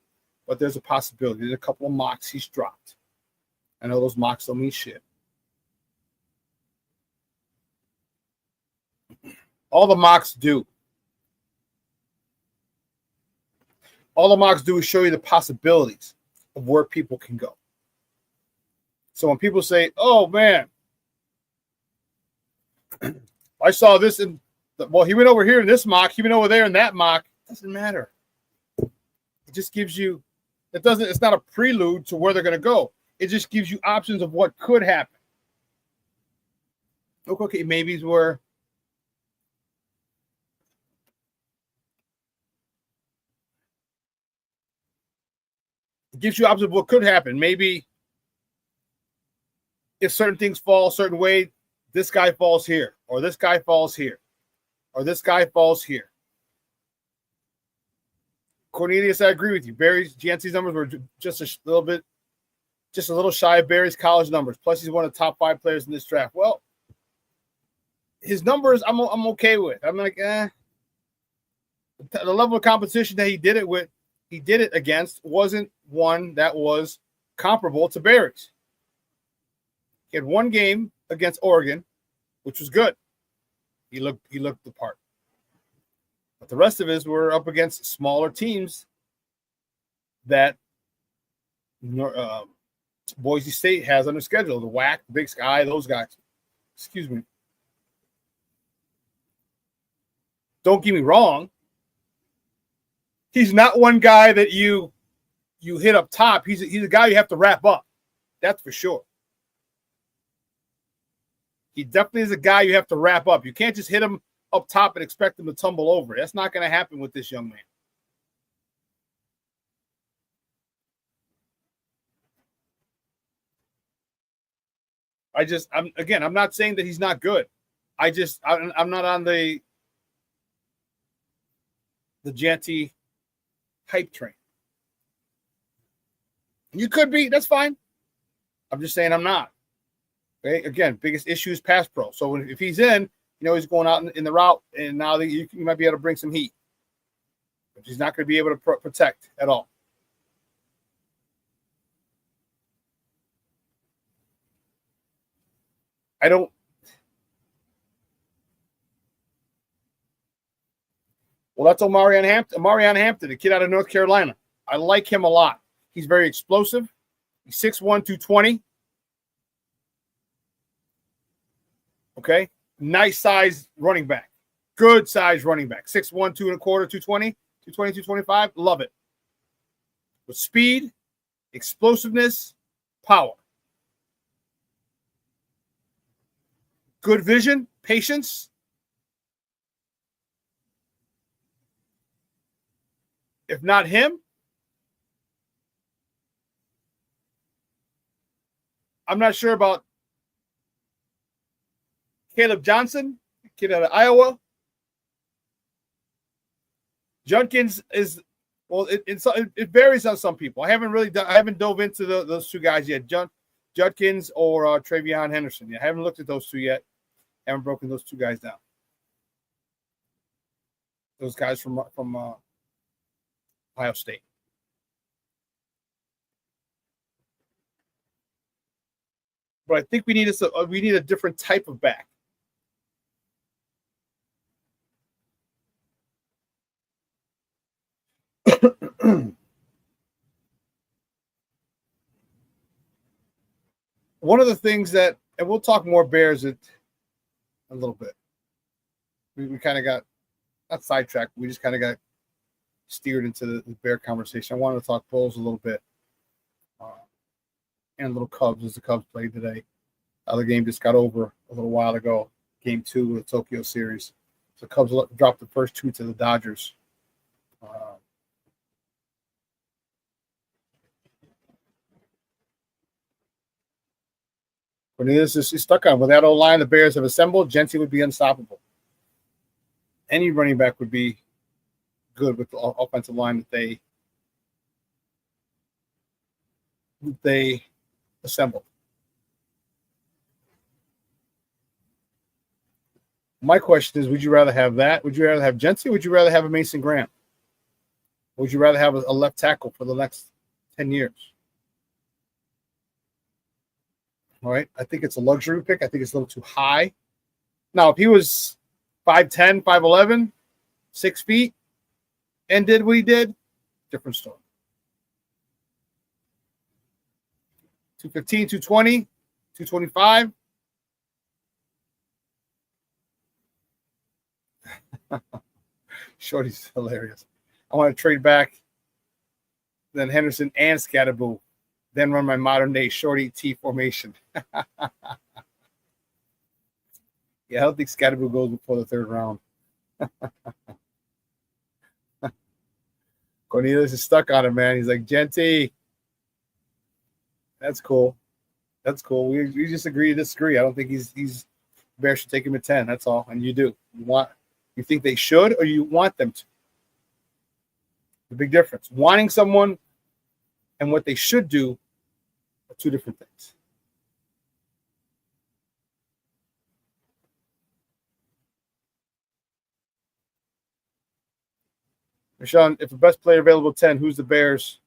but there's a possibility. There's a couple of mocks he's dropped. I know those mocks don't mean shit. All the mocks do is show you the possibilities of where people can go. So when people say, oh, man, I saw this in he went over here in this mock, he went over there in that mock. It doesn't matter. It just gives you, it's not a prelude to where they're going to go. It just gives you options of what could happen. Okay, maybe it's where it gives you options of what could happen. Maybe if certain things fall a certain way, this guy falls here, or this guy falls here, or this guy falls here. Cornelius, I agree with you. Barry's Gianti's numbers were just a little shy of Barry's college numbers. Plus, he's one of the top 5 players in this draft. Well, his numbers, I'm okay with. I'm like, The level of competition that he did it against wasn't one that was comparable to Barry's. He had one game against Oregon, which was good. He looked the part. But the rest of his were up against smaller teams that Boise State has on their schedule. The WAC, the Big Sky, those guys. Excuse me. Don't get me wrong. He's not one guy that you hit up top. He's a guy you have to wrap up. That's for sure. He definitely is a guy you have to wrap up. You can't just hit him up top and expect him to tumble over. That's not going to happen with this young man. I'm not saying that he's not good. I'm not on the Janty hype train. You could be, that's fine. I'm just saying I'm not. Okay, again, biggest issue is pass pro. So if he's in, he's going out in the route, and now you might be able to bring some heat. But he's not going to be able to protect at all. Well, that's Omarion Hampton, the kid out of North Carolina. I like him a lot. He's very explosive. He's 6'1", 220. Okay. Nice size running back. Good size running back. 6'1", 2 1/4, 220, 225. Love it. With speed, explosiveness, power. Good vision, patience. If not him, I'm not sure about Caleb Johnson, kid out of Iowa. Judkins is, well, it varies on some people. I haven't dove into those two guys yet, Judkins or Travion Henderson. I haven't looked at those two yet. Haven't broken those two guys down. Those guys from Ohio State. But I think we need a different type of back. One of the things that, and we'll talk more Bears a little bit. We kind of got not sidetracked. We just kind of got steered into the Bear conversation. I wanted to talk Bulls a little bit, and a little Cubs as the Cubs played today. Other game just got over a little while ago. Game 2 of the Tokyo series. So Cubs dropped the first 2 to the Dodgers. Cornelius is stuck on. With that old line the Bears have assembled, Genty would be unstoppable. Any running back would be good with the offensive line that they assembled. My question is, would you rather have that? Would you rather have Genty? Would you rather have a Mason Graham? Would you rather have a left tackle for the next 10 years? All right. I think it's a luxury pick. I think it's a little too high. Now, if he was 5'10", 5'11", 6 feet, and did what he did, different story. 215, 220, 225. Shorty's hilarious. I want to trade back then Henderson and Scatterboo, then run my modern day Shorty T formation. Yeah, I don't think Scatterboo goes before the 3rd round. Cornelius is stuck on it, man. He's like, Genty. That's cool. That's cool. We just agree to disagree. I don't think he's Bears should take him at 10. That's all. And you do. You think they should, or you want them to? The big difference. Wanting someone and what they should do are two different things. Shawn, if the best player available 10, who's the Bears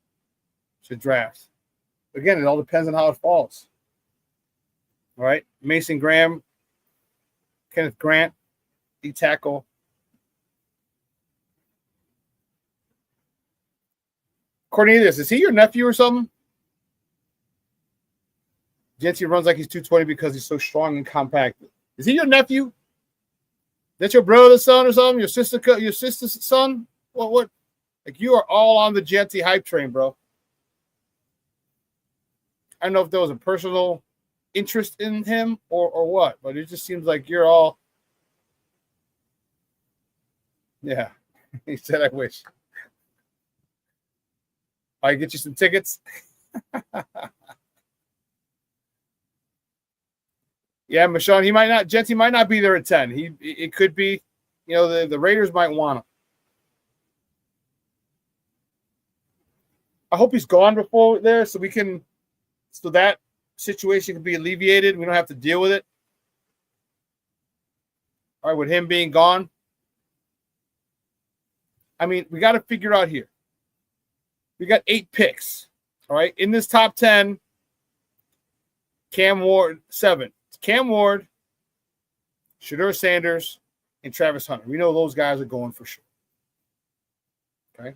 should draft? Again, it all depends on how it falls. All right. Mason Graham, Kenneth Grant, D-tackle. Cornelius, is he your nephew or something? Jency runs like he's 220 because he's so strong and compact. Is he your nephew? That's your brother's son or something? Your sister's son? What? Like, you are all on the Jency hype train, bro. I don't know if there was a personal interest in him or what, but it just seems like you're all. Yeah, he said, I wish. I get you some tickets. Yeah, Michonne, he might not. Jency might not be there at 10. It could be, the Raiders might want him. I hope he's gone before there, so that situation can be alleviated. We don't have to deal with it. All right, with him being gone. I mean, we got to figure out here. We got 8 picks. All right, in this top 10, Cam Ward, 7. It's Cam Ward, Shedeur Sanders, and Travis Hunter. We know those guys are going for sure. Okay.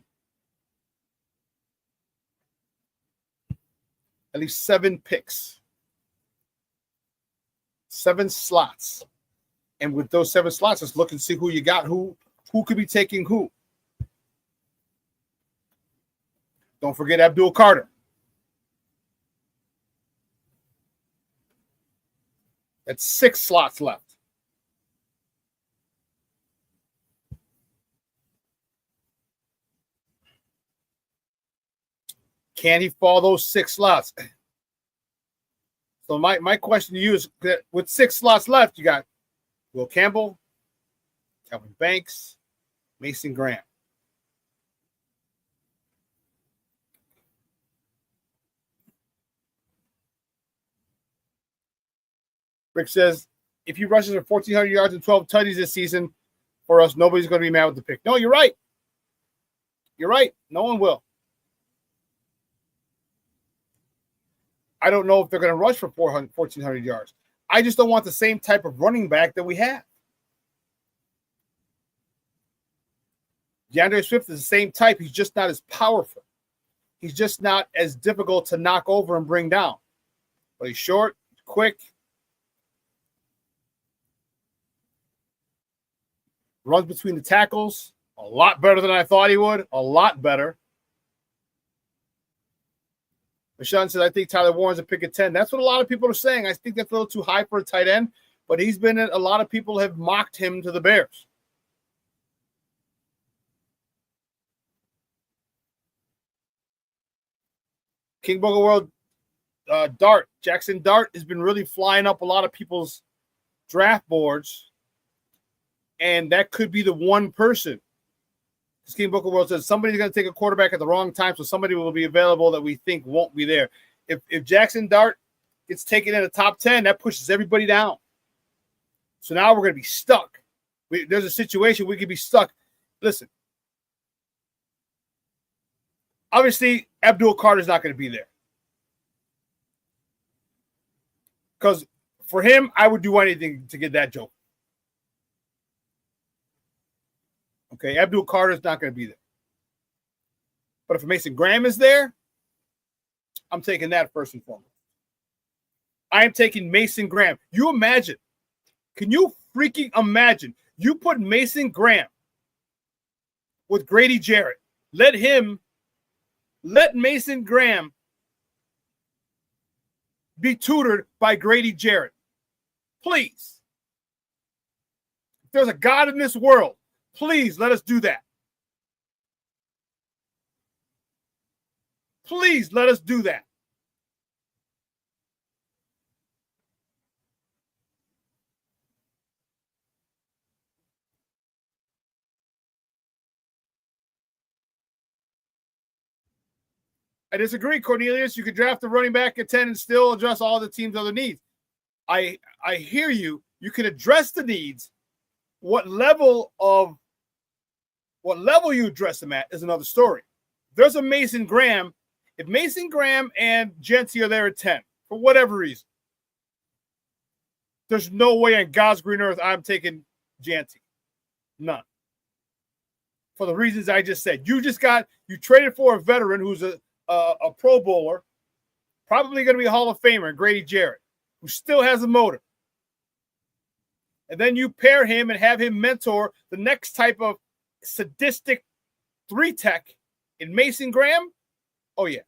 At least 7 picks. 7 slots. And with those 7 slots, let's look and see who you got, who could be taking who. Don't forget Abdul Carter. That's 6 slots left. Can he fall those 6 slots? So my question to you is that with 6 slots left, you got Will Campbell, Calvin Banks, Mason Graham. Rick says, if he rushes for 1,400 yards and 12 tutties this season, for us, nobody's going to be mad with the pick. No, you're right. You're right. No one will. I don't know if they're going to rush for 1,400 yards. I just don't want the same type of running back that we have. DeAndre Swift is the same type. He's just not as powerful. He's just not as difficult to knock over and bring down. But he's short, quick. Runs between the tackles. A lot better than I thought he would. A lot better. Michonne says, I think Tyler Warren's a pick at 10. That's what a lot of people are saying. I think that's a little too high for a tight end, but he's been a lot of people have mocked him to the Bears. King Booger World Dart, Jackson Dart has been really flying up a lot of people's draft boards, and that could be the one person. King Booker World says somebody's going to take a quarterback at the wrong time, so somebody will be available that we think won't be there. If Jackson Dart gets taken in the top 10, that pushes everybody down. So now we're going to be stuck. There's a situation we could be stuck. Listen, obviously Abdul Carter's not going to be there. Because for him, I would do anything to get that joke. Okay, Abdul Carter's not going to be there. But if Mason Graham is there, I'm taking that first and foremost. I am taking Mason Graham. You imagine. Can you freaking imagine? You put Mason Graham with Grady Jarrett. Let Mason Graham be tutored by Grady Jarrett. Please. If there's a God in this world, please let us do that. Please let us do that. I disagree, Cornelius. You could draft a running back at 10 and still address all the team's other needs. I hear you. You can address the needs. What level you address them at is another story. There's a Mason Graham. If Mason Graham and Genty are there at 10, for whatever reason, there's no way on God's green earth I'm taking Genty. None. For the reasons I just said. You traded for a veteran who's a Pro Bowler, probably going to be a Hall of Famer, Grady Jarrett, who still has a motor. And then you pair him and have him mentor the next type of sadistic 3-tech in Mason Graham. Oh, yeah.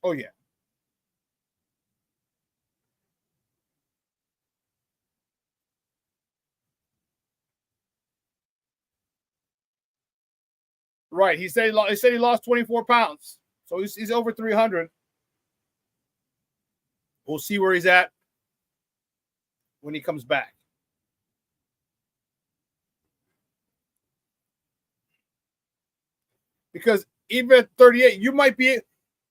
Oh, yeah. Right. He said he lost 24 pounds. So he's over 300. We'll see where he's at when he comes back. Because even at 38, you might be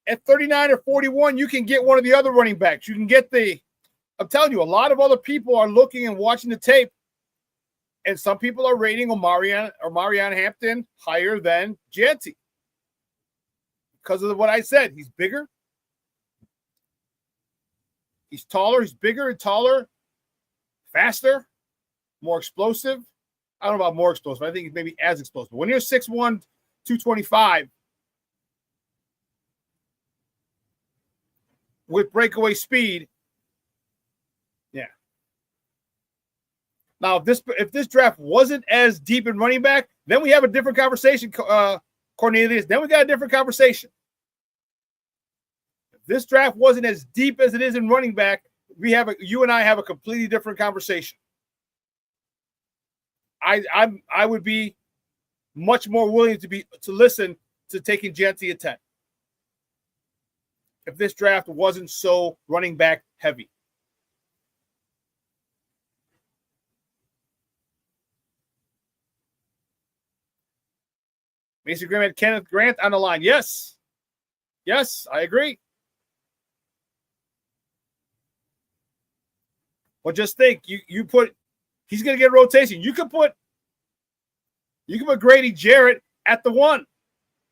at 39 or 41, you can get one of the other running backs. You can get I'm telling you, a lot of other people are looking and watching the tape, and some people are rating Marion Hampton higher than Genty because of what I said. He's bigger. He's taller. He's bigger and taller, faster, more explosive. I don't know about more explosive. I think he's maybe as explosive. When you're 6'1", 225 with breakaway speed, yeah. Now, if this draft wasn't as deep in running back, then we have a different conversation, Cornelius. Then we got a different conversation. If this draft wasn't as deep as it is in running back, you and I have a completely different conversation. I would be much more willing to listen to taking Genty at 10 if this draft wasn't so running back heavy. Mason Graham had Kenneth Grant on the line. Yes. Yes, I agree. But just think, he's going to get rotation. You could put Grady Jarrett at the 1.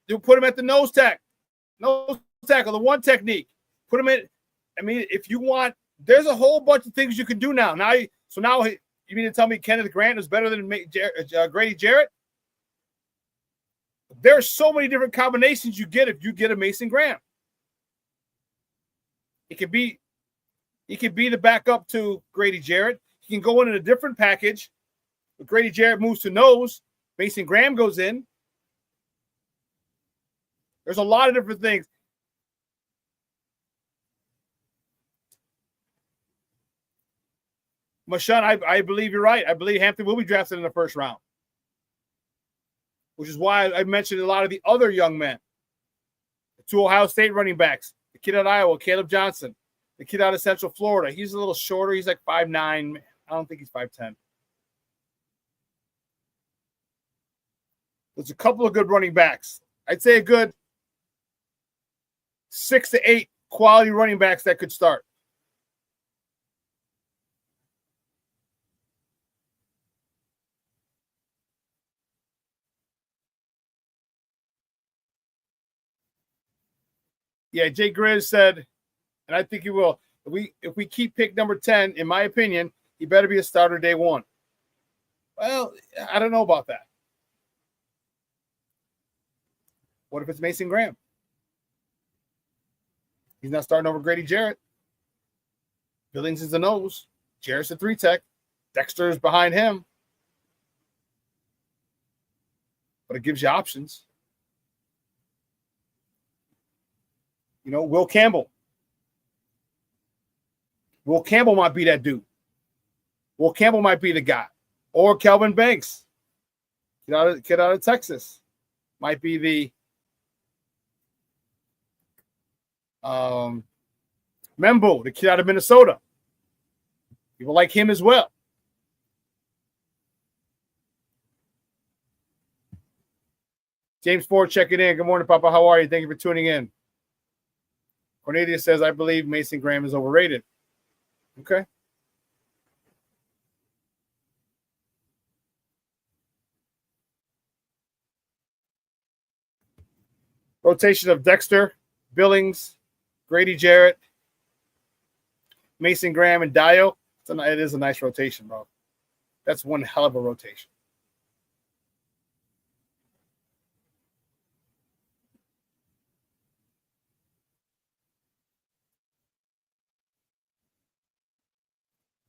You put him at the nose tackle, the 1 technique. Put him in. I mean, if you want, there's a whole bunch of things you can do now. Now you mean to tell me Kenneth Grant is better than Grady Jarrett? There are so many different combinations you get if you get a Mason Graham. He could be the backup to Grady Jarrett. He can go in a different package. If Grady Jarrett moves to nose, Mason Graham goes in. There's a lot of different things. Shawn, I believe you're right. I believe Hampton will be drafted in the first round, which is why I mentioned a lot of the other young men. The 2 Ohio State running backs, the kid out of Iowa, Caleb Johnson, the kid out of Central Florida. He's a little shorter. He's like 5'9". I don't think he's 5'10". There's a couple of good running backs. I'd say a good 6 to 8 quality running backs that could start. Yeah, Jay Grizz said, and I think he will, if we keep pick number 10, in my opinion, he better be a starter day 1. Well, I don't know about that. What if it's Mason Graham? He's not starting over Grady Jarrett. Billings is the nose. Jarrett's the 3-tech. Dexter is behind him. But it gives you options. Will Campbell. Will Campbell might be that dude. Will Campbell might be the guy. Or Kelvin Banks. Kid out of Texas. Might be the Membo, the kid out of Minnesota. People like him as well. James Ford checking in. Good morning, Papa. How are you? Thank you for tuning in. Cornelius says, I believe Mason Graham is overrated. Okay. Rotation of Dexter, Billings, Grady Jarrett, Mason Graham, and Dio. It is a nice rotation, bro. That's one hell of a rotation.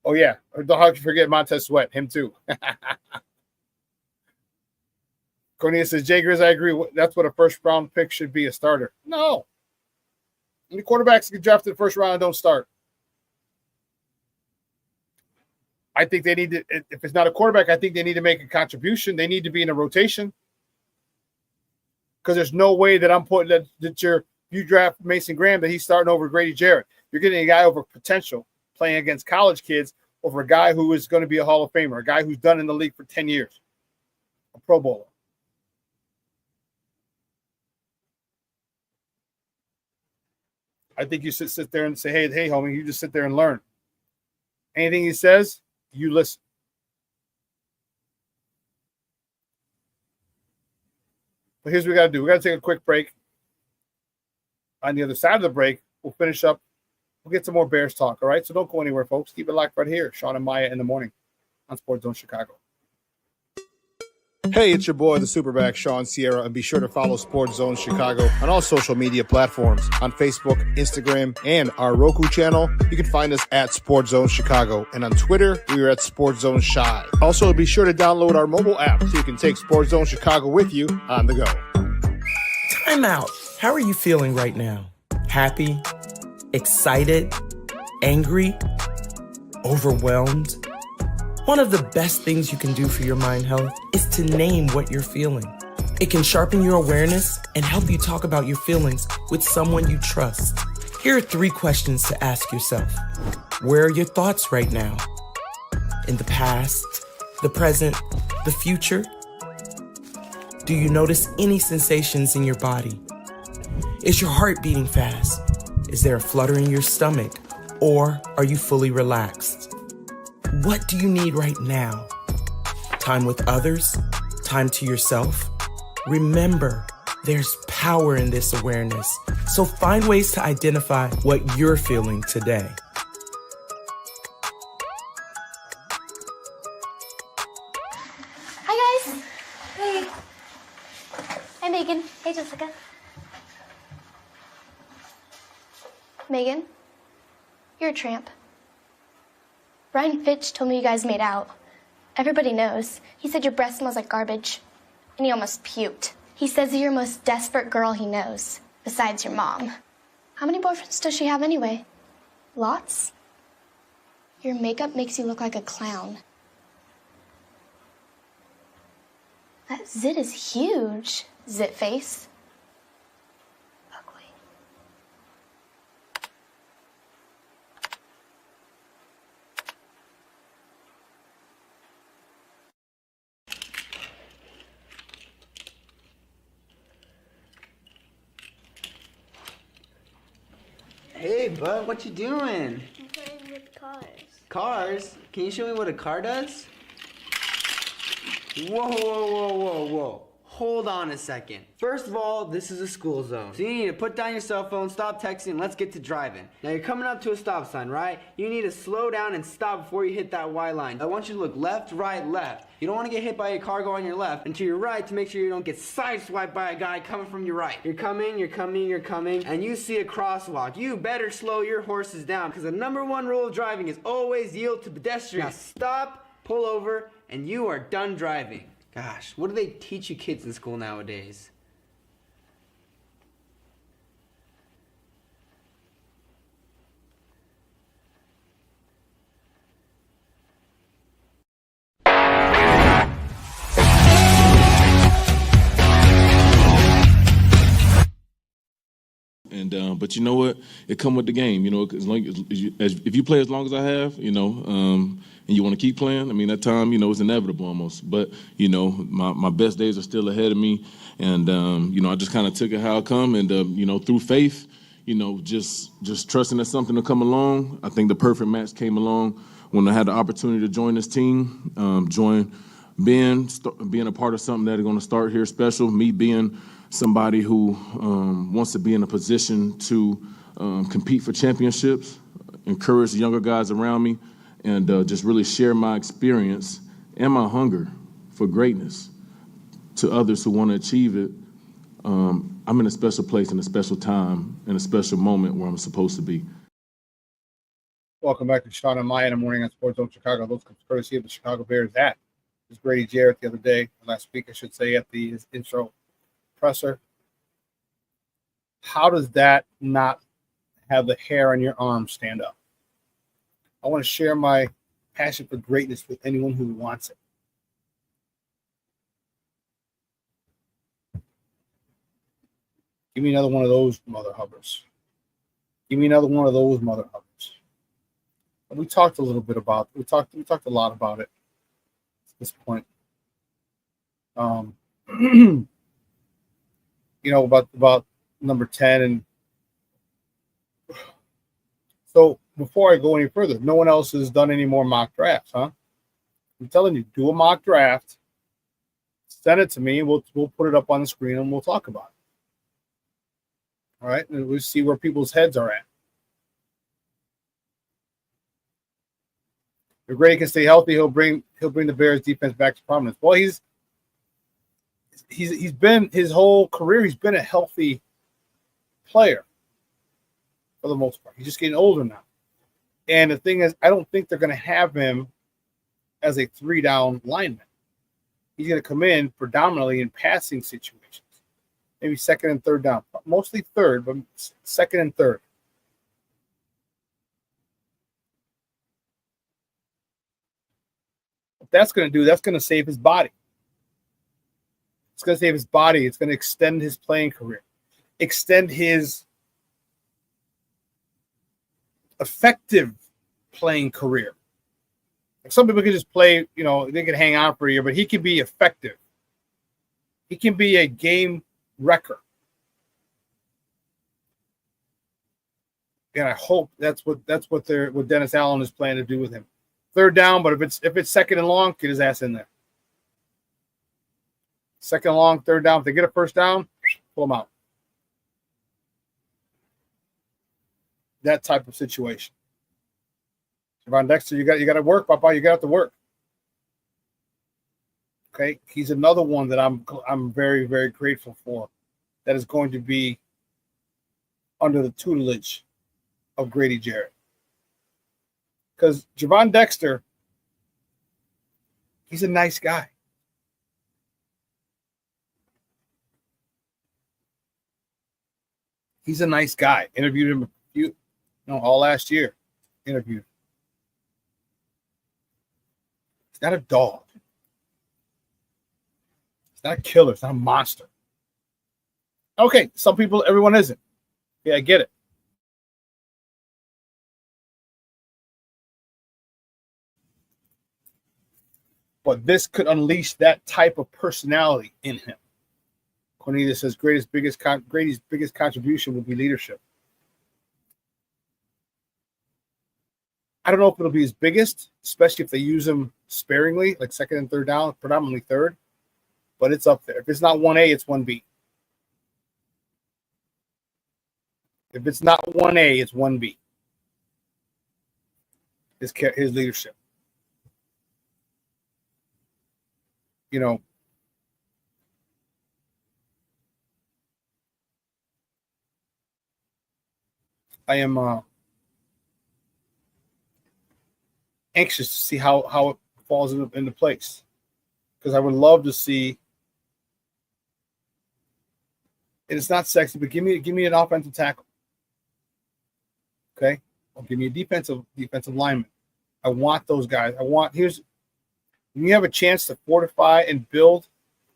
Oh, yeah. Don't have to forget Montez Sweat. Him, too. Cornelius says, Jay Grizz, I agree. That's what a first-round pick should be, a starter. No. Any quarterbacks get drafted in the first round and don't start. I think they need to, if it's not a quarterback, I think they need to make a contribution. They need to be in a rotation. Because there's no way that I'm putting that you draft Mason Graham that he's starting over Grady Jarrett. You're getting a guy over potential playing against college kids over a guy who is going to be a Hall of Famer, a guy who's done in the league for 10 years, a Pro Bowler. I think you sit there and say, hey, homie, you just sit there and learn. Anything he says, you listen. But here's what we got to do. We got to take a quick break. On the other side of the break, we'll finish up. We'll get some more Bears talk, all right? So don't go anywhere, folks. Keep it locked right here. Shawn and Maya in the morning on Sports Zone Chicago. Hey, it's your boy, the SuperBack, Shawn Sierra, and be sure to follow Sports Zone Chicago on all social media platforms, on Facebook, Instagram, and our Roku channel. You can find us at Sports Zone Chicago, and on Twitter, we are at Sports Zone Shy. Also, be sure to download our mobile app so you can take Sports Zone Chicago with you on the go. Time out. How are you feeling right now? Happy? Excited? Angry? Overwhelmed? One of the best things you can do for your mind health is to name what you're feeling. It can sharpen your awareness and help you talk about your feelings with someone you trust. Here are 3 questions to ask yourself. Where are your thoughts right now? In the past, the present, the future? Do you notice any sensations in your body? Is your heart beating fast? Is there a flutter in your stomach? Or are you fully relaxed? What do you need right now? Time with others? Time to yourself? Remember, there's power in this awareness. So find ways to identify what you're feeling today. Hi, guys. Hey. Hi, Megan. Hey, Jessica. Megan, you're a tramp. Brian Fitch told me you guys made out. Everybody knows. He said your breath smells like garbage. And he almost puked. He says you're the most desperate girl he knows, besides your mom. How many boyfriends does she have anyway? Lots? Your makeup makes you look like a clown. That zit is huge, zit face. Hey, bud, what you doing? I'm playing with cars. Cars? Can you show me what a car does? Whoa, whoa, whoa, whoa, whoa. Hold on a second. First of all, this is a school zone. So you need to put down your cell phone, stop texting, and let's get to driving. Now you're coming up to a stop sign, right? You need to slow down and stop before you hit that Y line. I want you to look left, right, left. You don't want to get hit by a car going on your left, and to your right to make sure you don't get sideswiped by a guy coming from your right. You're coming, and you see a crosswalk. You better slow your horses down, because the #1 rule of driving is always yield to pedestrians. Now stop, pull over, and you are done driving. Gosh, what do they teach you kids in school nowadays? And but you know what? It come with the game. You know, as long as if you play as long as I have, you know, and you want to keep playing. I mean, that time, you know, is inevitable almost. But you know, my best days are still ahead of me, and you know, I just kind of took it how it come, and you know, through faith, you know, just trusting that something will come along. I think the perfect match came along when I had the opportunity to join this team, being a part of something that is going to start here special. Me being somebody who wants to be in a position to compete for championships, encourage the younger guys around me, and just really share my experience and my hunger for greatness to others who want to achieve it. I'm in a special place and a special time and a special moment where I'm supposed to be. Welcome back to Shawn and Maya in the morning on Sports Zone Chicago. Those comes courtesy of the Chicago Bears. That was Grady Jarrett the other day, last week, I should say, at his intro presser. How does that not have the hair on your arm stand up? I want to share my passion for greatness with anyone who wants it. Give me another one of those mother hubbers. Give me another one of those mother hubbers. And we talked a little bit about we talked a lot about it at this point. You know, about number 10. And so before I go any further, no one else has done any more mock drafts, huh? I'm telling you, do a mock draft, send it to me, and we'll put it up on the screen and we'll talk about it. All right, and we'll see where people's heads are at. If Grady can stay healthy, he'll bring the Bears defense back to prominence. Well, he's been his whole career, he's been a healthy player for the most part. He's just getting older now. And the thing is, I don't think they're going to have him as a 3-down lineman. He's going to come in predominantly in passing situations. Maybe second and third down. Mostly third, but second and third. What that's going to do, that's going to save his body. It's going to save his body. It's going to extend his playing career. Extend his effective playing career. Some people can just play, you know, they can hang on for a year, but he can be effective. He can be a game wrecker. And I hope that's what Dennis Allen is planning to do with him. Third down, but if it's second and long, get his ass in there. Second and long, third down. If they get a first down, pull them out. That type of situation. Gervon Dexter, you got to work, Papa. You got to work. Okay, he's another one that I'm very, very grateful for. That is going to be under the tutelage of Grady Jarrett. Because Gervon Dexter, he's a nice guy. He's a nice guy. Interviewed him all last year. Interviewed. He's not a dog. He's not a killer. He's not a monster. Okay, everyone isn't. Yeah, I get it. But this could unleash that type of personality in him. Cornelius says Grady's biggest contribution will be leadership. I don't know if it'll be his biggest, especially if they use him sparingly, like second and third down, predominantly third. But it's up there. If it's not 1A, it's 1B. If it's not 1A, it's 1B. His leadership. You know, I am anxious to see how it falls into place, because I would love to see. And it's not sexy, but give me an offensive tackle. Okay, or give me a defensive lineman. I want those guys. When you have a chance to fortify and build,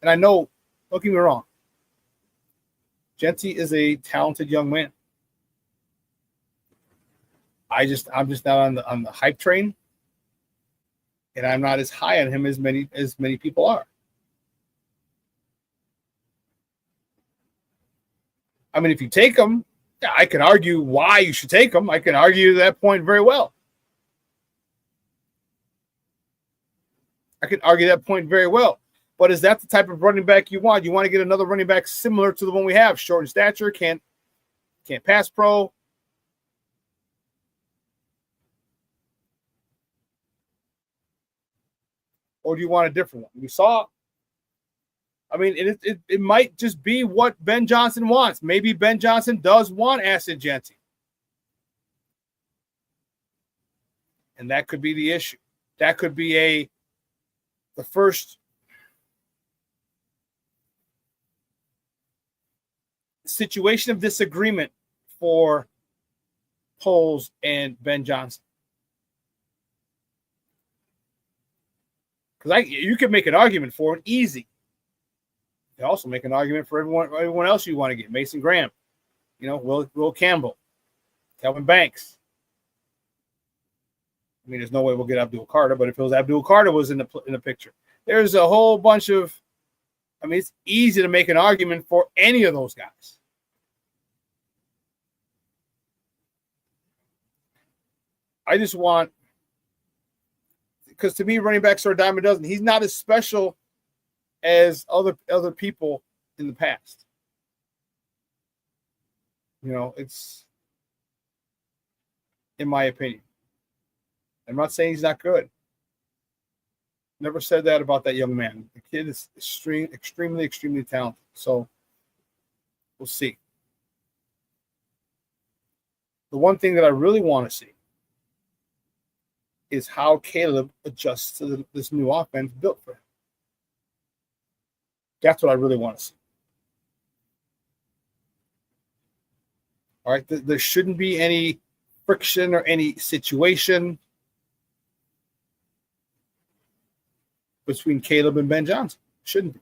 and I know, don't get me wrong, Genty is a talented young man. I'm just not on the hype train, and I'm not as high on him as many people are. I mean, if you take him, yeah, I can argue why you should take him. I can argue that point very well. But is that the type of running back you want? You want to get another running back similar to the one we have, short in stature, can't pass pro. Or do you want a different one? We saw. I mean, it might just be what Ben Johnson wants. Maybe Ben Johnson does want Ashton Jeanty. And that could be the issue. That could be the first situation of disagreement for Poles and Ben Johnson. Because you can make an argument for it easy. You can also make an argument for everyone else you want to get. Mason Graham, Will Campbell, Kelvin Banks. I mean, there's no way we'll get Abdul Carter, but if it was Abdul Carter was in the picture, there's a whole bunch of. I mean, it's easy to make an argument for any of those guys. I just want, because to me, running backs are a dime a dozen. He's not as special as other people in the past. It's, in my opinion. I'm not saying he's not good. Never said that about that young man. The kid is extremely, extremely talented. So we'll see. The one thing that I really want to see is how Caleb adjusts to this new offense built for him. That's what I really want to see. All right, there shouldn't be any friction or any situation between Caleb and Ben Johnson. Shouldn't be.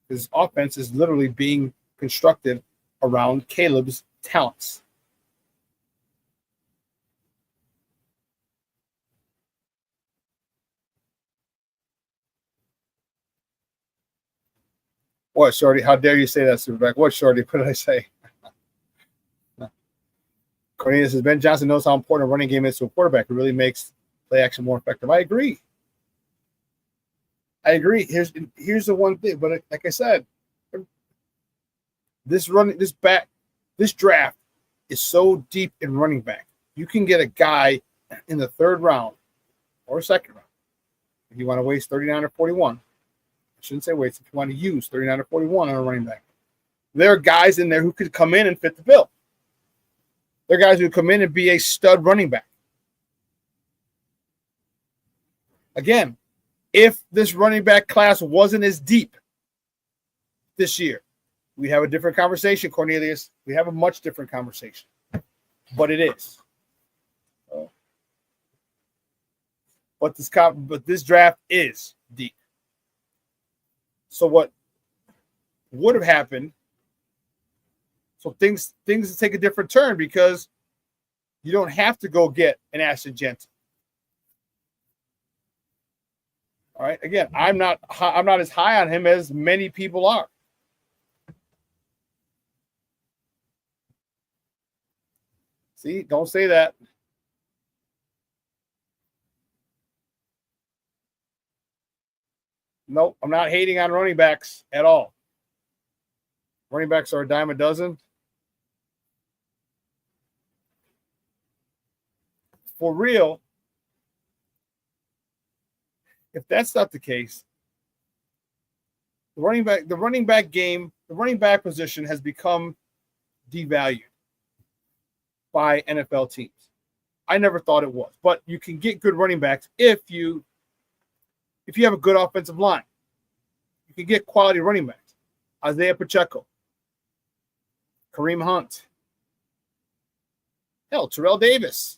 His offense is literally being constructed around Caleb's talents. What, Shorty? How dare you say that, SuperBack? What, Shorty? What did I say? Cornelius says, Ben Johnson knows how important a running game is to a quarterback. It really makes play action more effective. I agree. Here's the one thing, but like I said, this draft is so deep in running back. You can get a guy in the third round or second round if you want to waste 39 or 41. I shouldn't say waste. If you want to use 39 or 41 on a running back, there are guys in there who could come in and fit the bill. There are guys who come in and be a stud running back. Again, if this running back class wasn't as deep this year, we have a different conversation, Cornelius. We have a much different conversation. But it is. But this draft is deep. So what would have happened? So things take a different turn because you don't have to go get an Ashton Jeanty. All right. Again, I'm not as high on him as many people are. See, don't say that. Nope, I'm not hating on running backs at all. Running backs are a dime a dozen. For real, if that's not the case, the running back game, the running back position has become devalued by NFL teams. I never thought it was, but you can get good running backs if you have a good offensive line. You can get quality running backs. Isaiah Pacheco, Kareem Hunt, hell, Terrell Davis.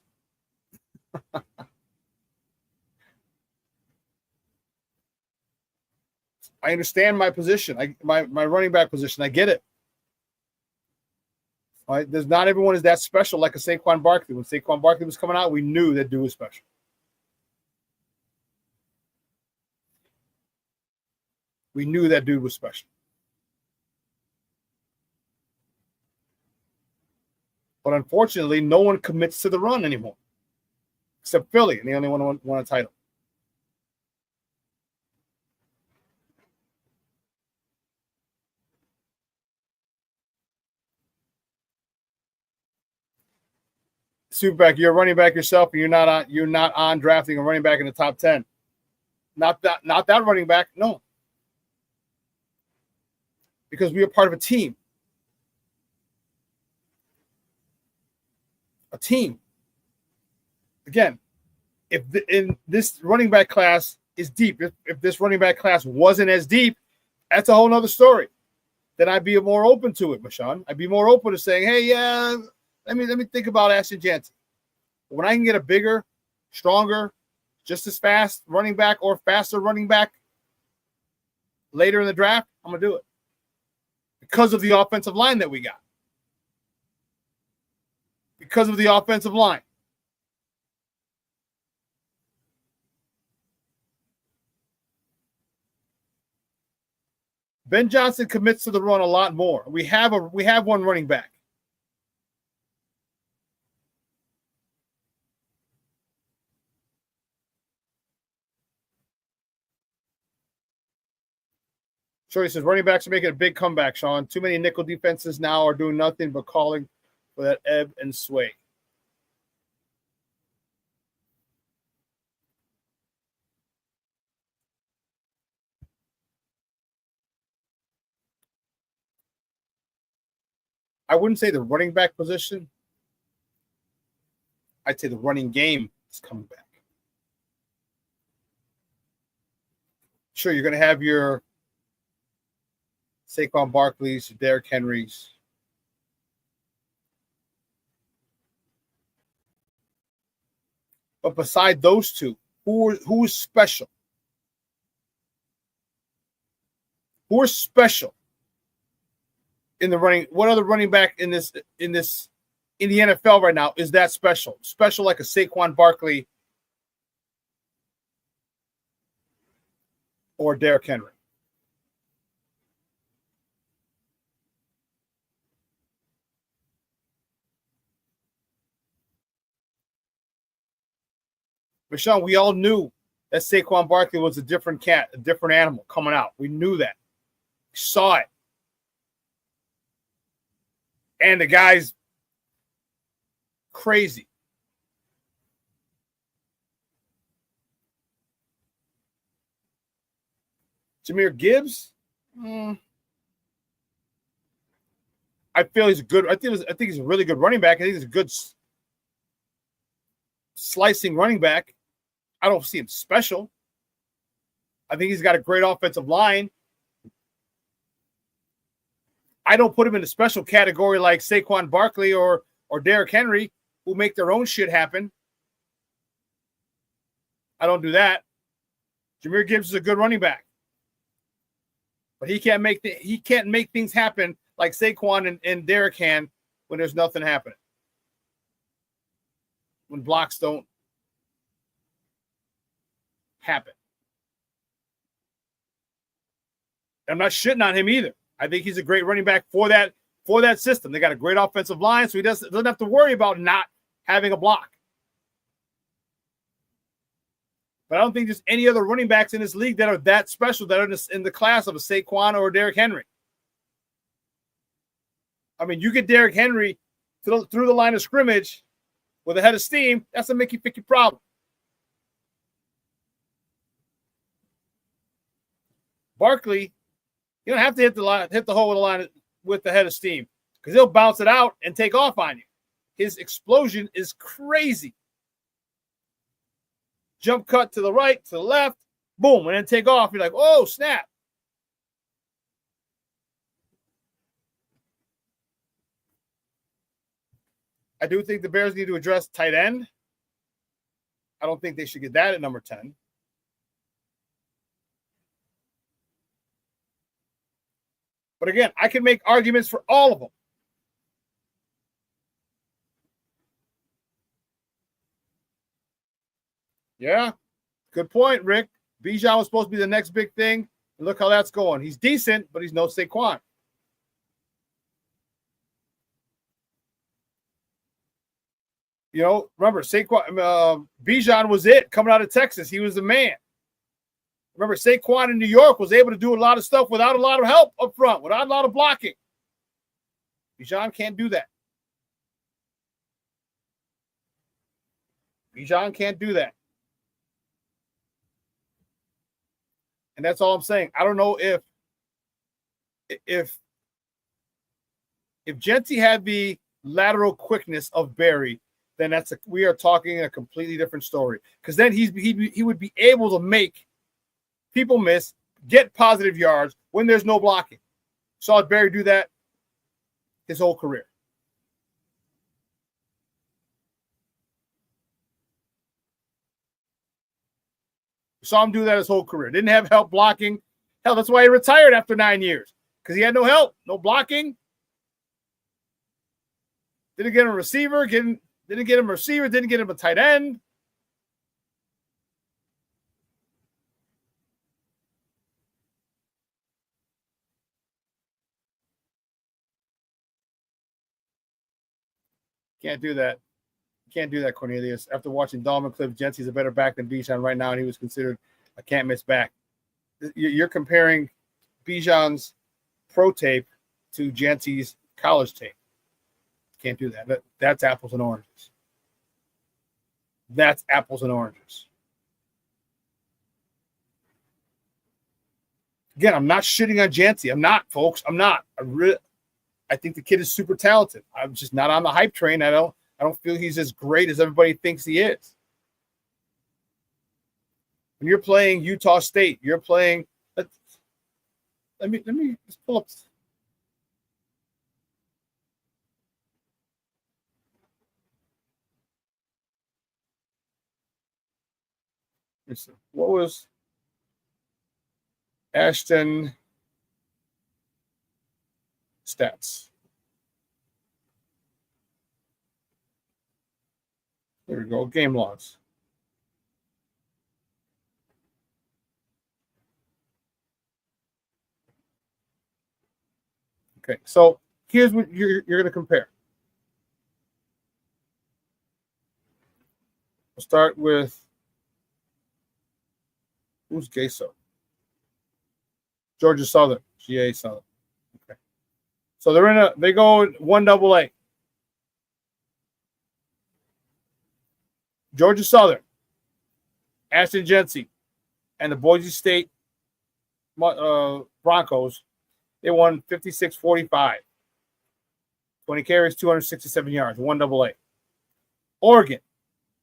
I understand my position, my running back position. I get it. All right, there's not everyone is that special like a Saquon Barkley. When Saquon Barkley was coming out, we knew that dude was special. We knew that dude was special. But unfortunately, no one commits to the run anymore, except Philly, and they only won a title. SuperBack, you're a running back yourself, and you're not on drafting a running back in the top 10. Not that running back, no. Because we are part of a team. A team. Again, in this running back class is deep. If this running back class wasn't as deep, that's a whole nother story. Then I'd be more open to it, Mashawn. I'd be more open to saying, hey, yeah, let me think about Ashton Jansen. When I can get a bigger, stronger, just as fast running back or faster running back later in the draft, I'm going to do it. Because of the offensive line that we got. Because of the offensive line. Ben Johnson commits to the run a lot more. We have one running back. Shorty says running backs are making a big comeback, Shawn. Too many nickel defenses now are doing nothing but calling for that ebb and sway. I wouldn't say the running back position. I'd say the running game is coming back. Sure, you're going to have your Saquon Barkley's, Derrick Henry's. But beside those two, who is special? Who is special in the running? What other running back in the NFL right now is that special? Special like a Saquon Barkley or Derrick Henry. But Shawn, we all knew that Saquon Barkley was a different cat, a different animal coming out. We knew that. We saw it. And the guy's crazy. Jahmyr Gibbs? I feel he's good. I think he's a really good running back. I think he's a good slicing running back. I don't see him special. I think he's got a great offensive line. I don't put him in a special category like Saquon Barkley or Derrick Henry, who make their own shit happen. I don't do that. Jahmyr Gibbs is a good running back, but he can't make things happen like Saquon and Derrick can when there's nothing happening. When blocks don't happen. I'm not shitting on him either. I think he's a great running back for that system. They got a great offensive line, so he doesn't have to worry about not having a block. But I don't think there's any other running backs in this league that are that special that are in the class of a Saquon or a Derrick Henry. I mean, you get Derrick Henry through the line of scrimmage with a head of steam, that's a Mickey-Picky problem. Barkley, you don't have to hit the hole with the line with the head of steam because he'll bounce it out and take off on you. His explosion is crazy. Jump cut to the right, to the left, boom, and then take off. You're like, oh, snap. I do think the Bears need to address tight end. I don't think they should get that at number 10. But again, I can make arguments for all of them. Yeah, good point, Rick. Bijan was supposed to be the next big thing. And look how that's going. He's decent, but he's no Saquon. You know, remember, Bijan was it coming out of Texas. He was the man. Remember, Saquon in New York was able to do a lot of stuff without a lot of help up front, without a lot of blocking. Bijan can't do that. Bijan can't do that. And that's all I'm saying. I don't know if Genty had the lateral quickness of Barry, then we are talking a completely different story. Because then he would be able to make people miss, get positive yards when there's no blocking. Saw Barry do that his whole career. Saw him do that his whole career. Didn't have help blocking. Hell, that's why he retired after 9 years. Because he had no help, no blocking. Didn't get him a receiver, didn't get him a tight end. Can't do that. Can't do that, Cornelius. After watching Dalvin clips, Genty's a better back than Bijan right now, and he was considered a can't-miss back. You're comparing Bijan's pro tape to Genty's college tape. Can't do that. That's apples and oranges. That's apples and oranges. Again, I'm not shitting on Genty. I'm not, folks. I'm not. I think the kid is super talented. I'm just not on the hype train. I don't feel he's as great as everybody thinks he is. When you're playing Utah State, you're playing. Let me just pull up. What was Ashton stats? There we go. Game logs. Okay, so here's what you're going to compare. We'll start with who's Gayso? Georgia Southern, GA Southern. Okay, so they go 1AA. Georgia Southern, Ashton Genty, and the Boise State Broncos, they won 56-45. 20 carries, 267 yards, 1AA. Oregon,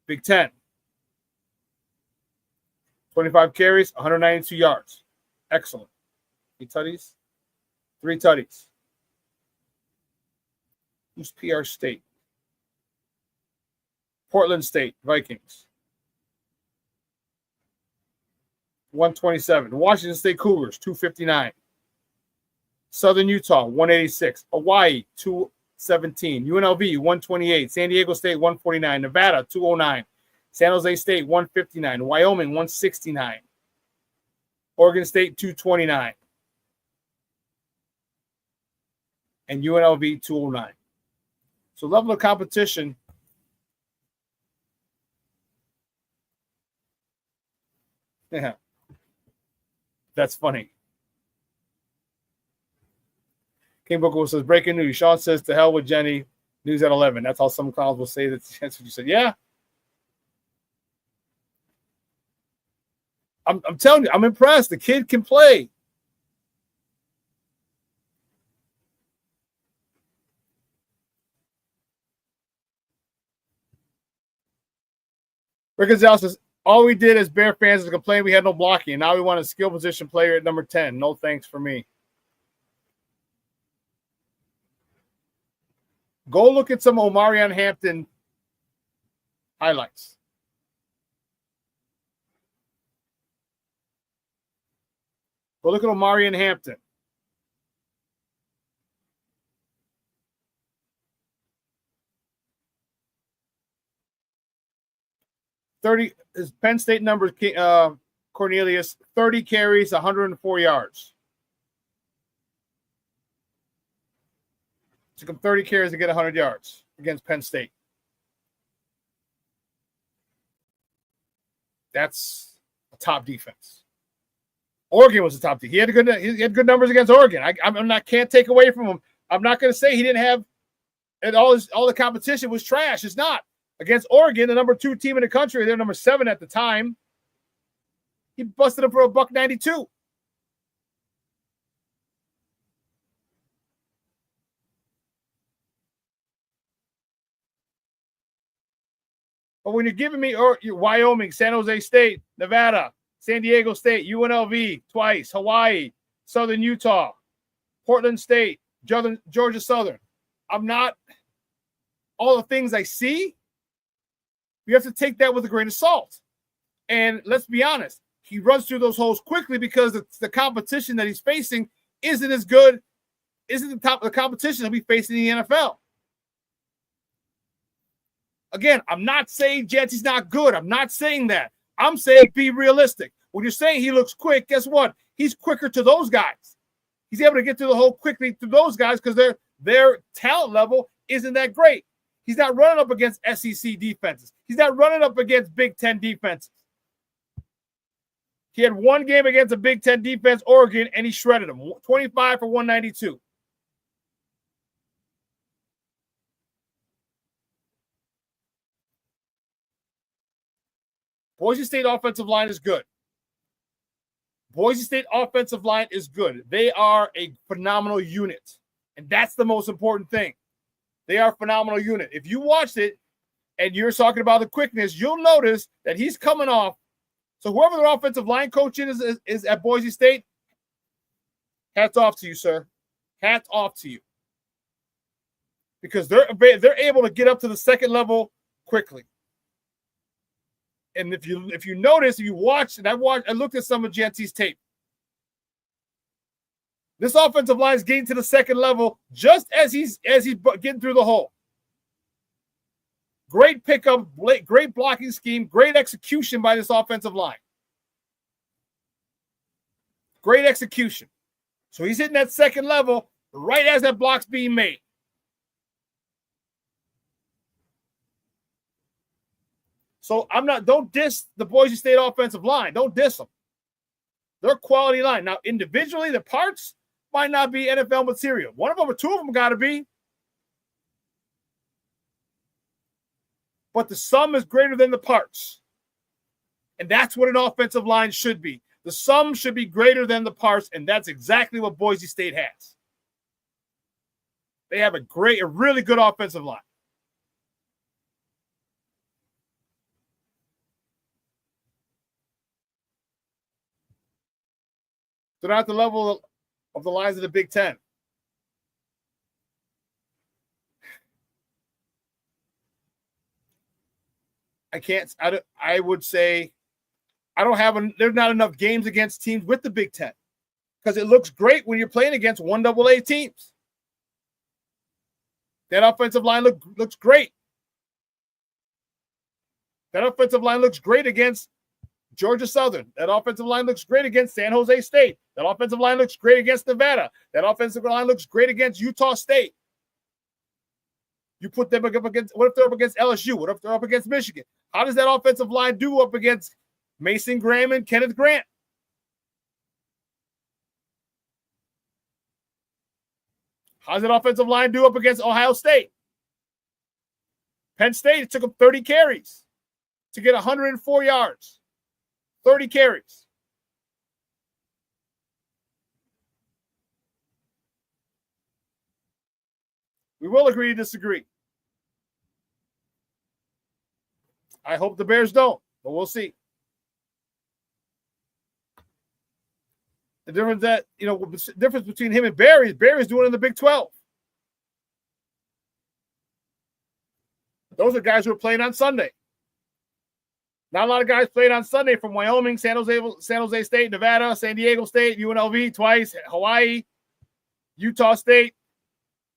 Big Ten, 25 carries, 192 yards. Excellent. 3 tutties. 3 tutties. Who's PR State? Portland State Vikings. 127. Washington State Cougars, 259. Southern Utah, 186. Hawaii, 217. UNLV, 128. San Diego State, 149. Nevada, 209. San Jose State, 159. Wyoming, 169. Oregon State, 229. And UNLV, 209. So level of competition. Yeah. That's funny. King Booker says, breaking news. Shawn says, to hell with Jenny. News at 11. That's how some clowns will say that. That's what you said. Yeah. I'm telling you, I'm impressed. The kid can play. Rick Gonzalez says, all we did as Bear fans is complain we had no blocking, and now we want a skill position player at number 10. No thanks for me. Go look at some Omarion Hampton highlights. Go look at Omarion Hampton. 30. His Penn State number, Cornelius, 30 carries, 104 yards. Took him 30 carries to get 100 yards against Penn State. That's a top defense. Oregon was a top defense. He had good numbers against Oregon. Can't take away from him. I'm not going to say he didn't have, and all the competition was trash. It's not. Against Oregon, the number 2 team in the country, they're number 7 at the time. He busted him for $192. But when you're giving me Wyoming, San Jose State, Nevada, San Diego State, UNLV twice, Hawaii, Southern Utah, Portland State, Georgia Southern, I'm not all the things I see. You have to take that with a grain of salt. And let's be honest, he runs through those holes quickly because the competition that he's facing isn't as good, isn't the top of the competition that we face in the NFL. Again, I'm not saying Janty's not good. I'm not saying that. I'm saying be realistic. When you're saying he looks quick, guess what? He's quicker to those guys. He's able to get through the hole quickly to those guys because their talent level isn't that great. He's not running up against SEC defenses. He's not running up against Big Ten defenses. He had one game against a Big Ten defense, Oregon, and he shredded them. 25 for 192. Boise State offensive line is good. Boise State offensive line is good. They are a phenomenal unit, and that's the most important thing. They are a phenomenal unit. If you watched it and you're talking about the quickness, you'll notice that he's coming off. So whoever their offensive line coach is at Boise State, hats off to you, sir. Hats off to you. Because they're able to get up to the second level quickly. And if you notice, if you watch, and I looked at some of Janty's tape. This offensive line is getting to the second level just as he's getting through the hole. Great pickup, great blocking scheme, great execution by this offensive line. Great execution. So he's hitting that second level right as that block's being made. So don't diss the Boise State offensive line. Don't diss them. They're a quality line. Now, individually, the parts might not be NFL material. One of them or two of them got to be. But the sum is greater than the parts. And that's what an offensive line should be. The sum should be greater than the parts, and that's exactly what Boise State has. They have a really good offensive line. They're not at the level of the lines of the Big Ten. I would say there's not enough games against teams with the Big Ten because it looks great when you're playing against 1AA teams. That offensive line looks great. That offensive line looks great against Georgia Southern. That offensive line looks great against San Jose State. That offensive line looks great against Nevada. That offensive line looks great against Utah State. You put them up against, what if they're up against LSU? What if they're up against Michigan? How does that offensive line do up against Mason Graham and Kenneth Grant? How does that offensive line do up against Ohio State? Penn State, it took them 30 carries to get 104 yards. 30 carries. We will agree to disagree. I hope the Bears don't, but we'll see. The difference between him and Barry's doing it in the Big 12. Those are guys who are playing on Sunday. Not a lot of guys played on Sunday from Wyoming, San Jose State, Nevada, San Diego State, UNLV twice, Hawaii, Utah State,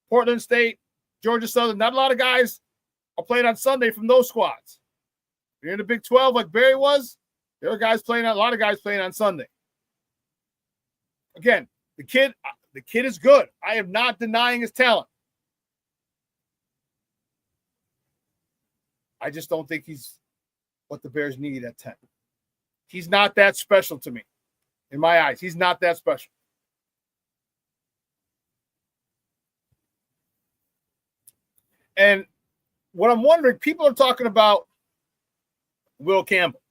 Portland State, Georgia Southern. Not a lot of guys are playing on Sunday from those squads. You're in the Big 12 like Barry was, there are guys playing on, a lot of guys playing on Sunday. Again, the kid is good. I am not denying his talent. I just don't think he's what the Bears need at 10. He's not that special to me. In my eyes, he's not that special. And what I'm wondering, people are talking about Will Campbell.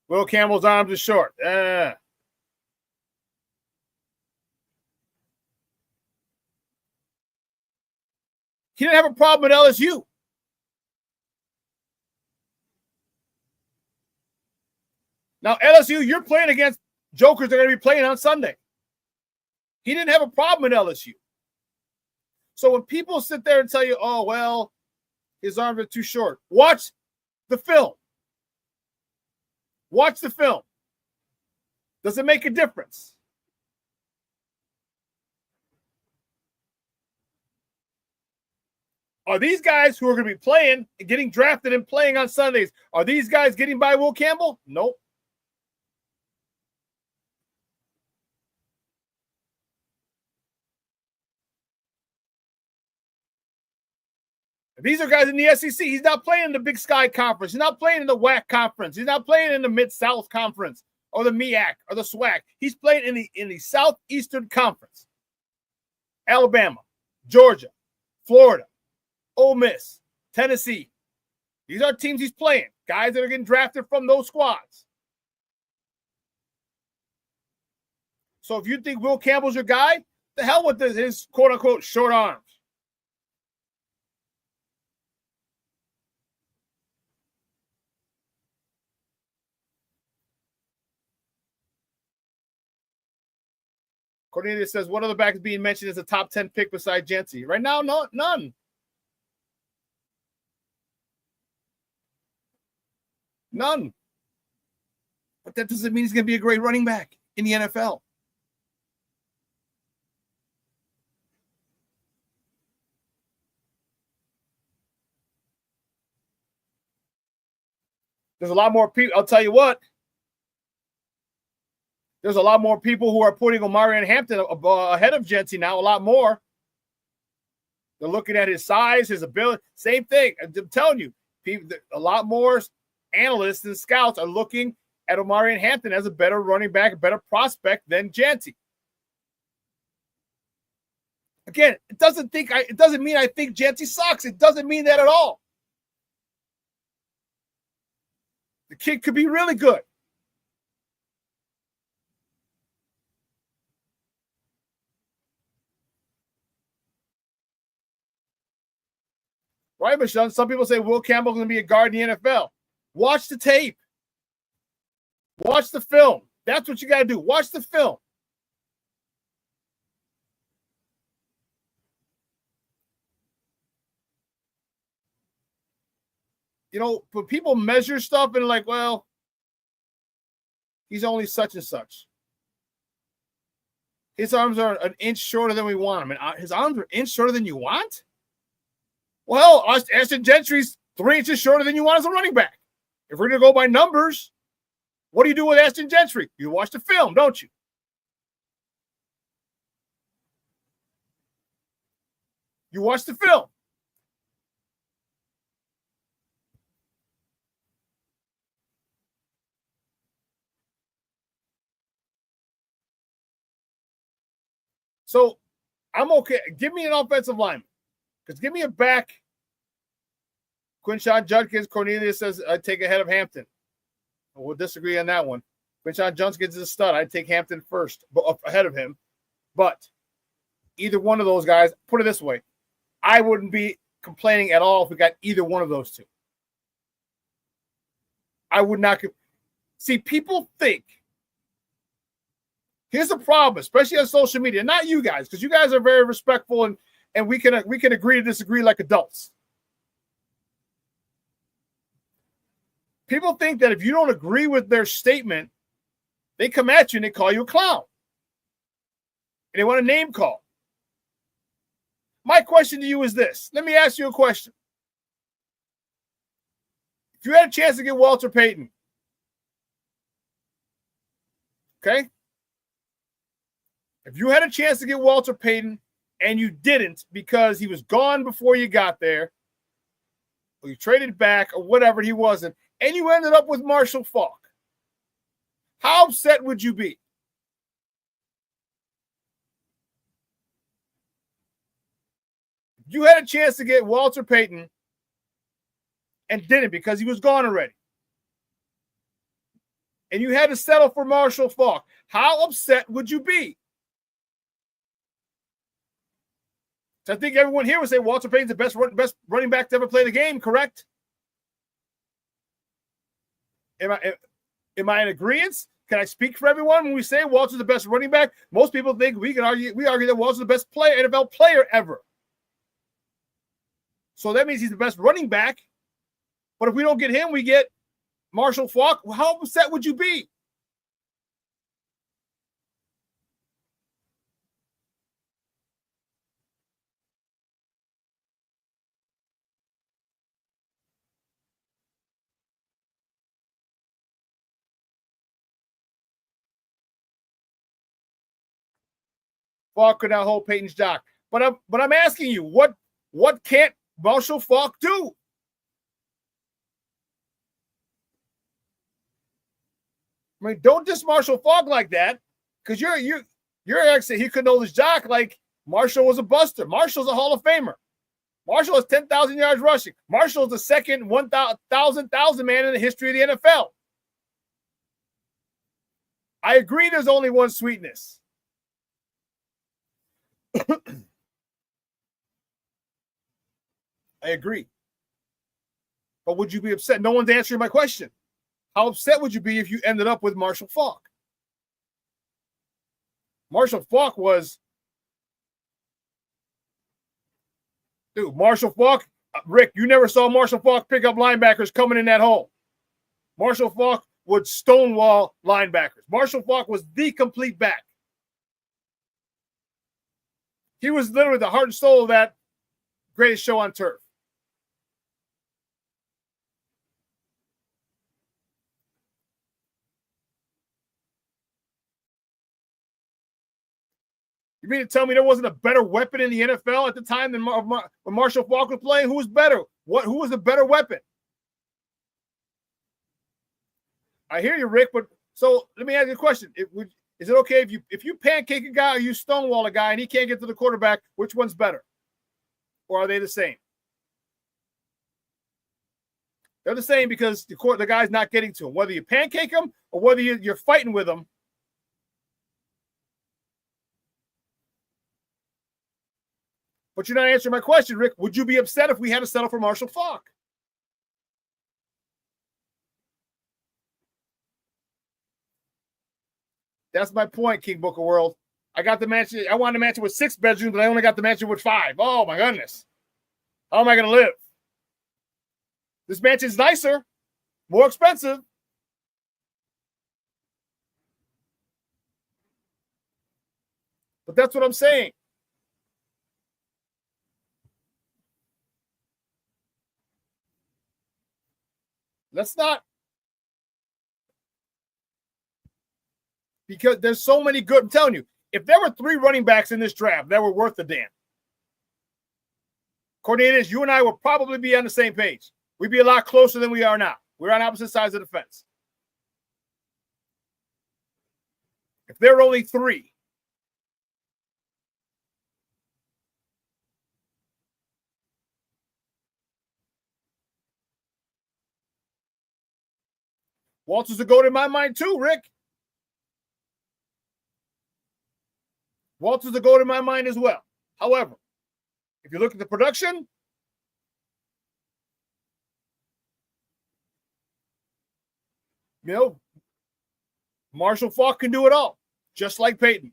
Will Campbell's arms are short. He didn't have a problem at LSU. Now, LSU, you're playing against jokers that are going to be playing on Sunday. He didn't have a problem at LSU. So when people sit there and tell you, oh, well, his arms are too short, watch the film. Watch the film. Does it make a difference? Are these guys who are going to be playing and getting drafted and playing on Sundays, are these guys getting by Will Campbell? Nope. These are guys in the SEC. He's not playing in the Big Sky Conference. He's not playing in the WAC Conference. He's not playing in the Mid-South Conference or the MEAC or the SWAC. He's playing in the Southeastern Conference. Alabama, Georgia, Florida, Ole Miss, Tennessee. These are teams he's playing. Guys that are getting drafted from those squads. So if you think Will Campbell's your guy, the hell with his quote-unquote short arms. Cornelius says, what other back is being mentioned as a top 10 pick beside Jency? Right now, no, none. None. But that doesn't mean he's going to be a great running back in the NFL. There's a lot more people. I'll tell you what. There's a lot more people who are putting Omarion Hampton ahead of Jency now, a lot more. They're looking at his size, his ability. Same thing. I'm telling you, a lot more analysts and scouts are looking at Omarion Hampton as a better running back, a better prospect than Jency. Again, it doesn't mean I think Jency sucks. It doesn't mean that at all. The kid could be really good. Right, Michelle? Some people say Will Campbell's going to be a guard in the NFL. Watch the tape. Watch the film. That's what you got to do. Watch the film. You know, but people measure stuff and like, well, he's only such and such. His arms are an inch shorter than we want him. And his arms are an inch shorter than you want? Well, Ashton Gentry's 3 inches shorter than you want as a running back. If we're going to go by numbers, what do you do with Ashton Gentry? You watch the film, don't you? You watch the film. So I'm okay. Give me an offensive lineman. Because give me a back. Quinshon Judkins, Cornelius says, I'd take ahead of Hampton. We'll disagree on that one. Quinshon Judkins is a stud. I'd take Hampton first, ahead of him. But either one of those guys, put it this way, I wouldn't be complaining at all if we got either one of those two. I would not. See, people think. Here's the problem, especially on social media. Not you guys, because you guys are very respectful and we can agree to disagree like adults. People think that if you don't agree with their statement, they come at you and they call you a clown. And they want a name call. My question to you is this. Let me ask you a question. If you had a chance to get Walter Payton, okay? If you had a chance to get Walter Payton and you didn't because he was gone before you got there, or you traded back or whatever, he wasn't, and you ended up with Marshall Faulk, how upset would you be? If you had a chance to get Walter Payton and didn't because he was gone already, and you had to settle for Marshall Faulk, how upset would you be? So I think everyone here would say Walter Payton's the best running back to ever play the game, correct? Am I in agreement? Can I speak for everyone when we say Walter's the best running back? Most people think we argue that Walter's the best NFL player ever. So that means he's the best running back. But if we don't get him, we get Marshall Faulk. How upset would you be? Faulk could not hold Peyton's jock. But I'm asking you, what can't Marshall Faulk do? I mean, don't diss Marshall Faulk like that, because you're actually he couldn't hold his jock like Marshall was a buster. Marshall's a Hall of Famer. Marshall has 10,000 yards rushing. Marshall's the second 1,000 man in the history of the NFL. I agree there's only one sweetness. I agree. But would you be upset? No one's answering my question. How upset would you be if you ended up with Marshall Faulk? Marshall Faulk was... Dude, Marshall Faulk, Rick, you never saw Marshall Faulk pick up linebackers coming in that hole. Marshall Faulk would stonewall linebackers. Marshall Faulk was the complete back. He was literally the heart and soul of that greatest show on turf. You mean to tell me there wasn't a better weapon in the NFL at the time than when Marshall Faulk was playing? Who was better? Who was the better weapon? I hear you, Rick, but so let me ask you a question. Is it okay if you pancake a guy or you stonewall a guy and he can't get to the quarterback, which one's better? Or are they the same? They're the same because the guy's not getting to him. Whether you pancake him or whether you're fighting with him, but you're not answering my question, Rick. Would you be upset if we had to settle for Marshall Faulk? That's my point, King Booker World. I got the mansion. I wanted to match it with 6 bedrooms, but I only got the mansion with 5. Oh, my goodness. How am I going to live? This mansion's nicer, more expensive. But that's what I'm saying. Let's not. Because there's so many good. I'm telling you, if there were 3 running backs in this draft that were worth the damn, Cornelius, you and I would probably be on the same page. We'd be a lot closer than we are now. We're on opposite sides of the fence. If there were only 3, Walter's a goat in my mind too, Rick. Walter's a goat in my mind as well. However, if you look at the production, Marshall Faulk can do it all, just like Peyton.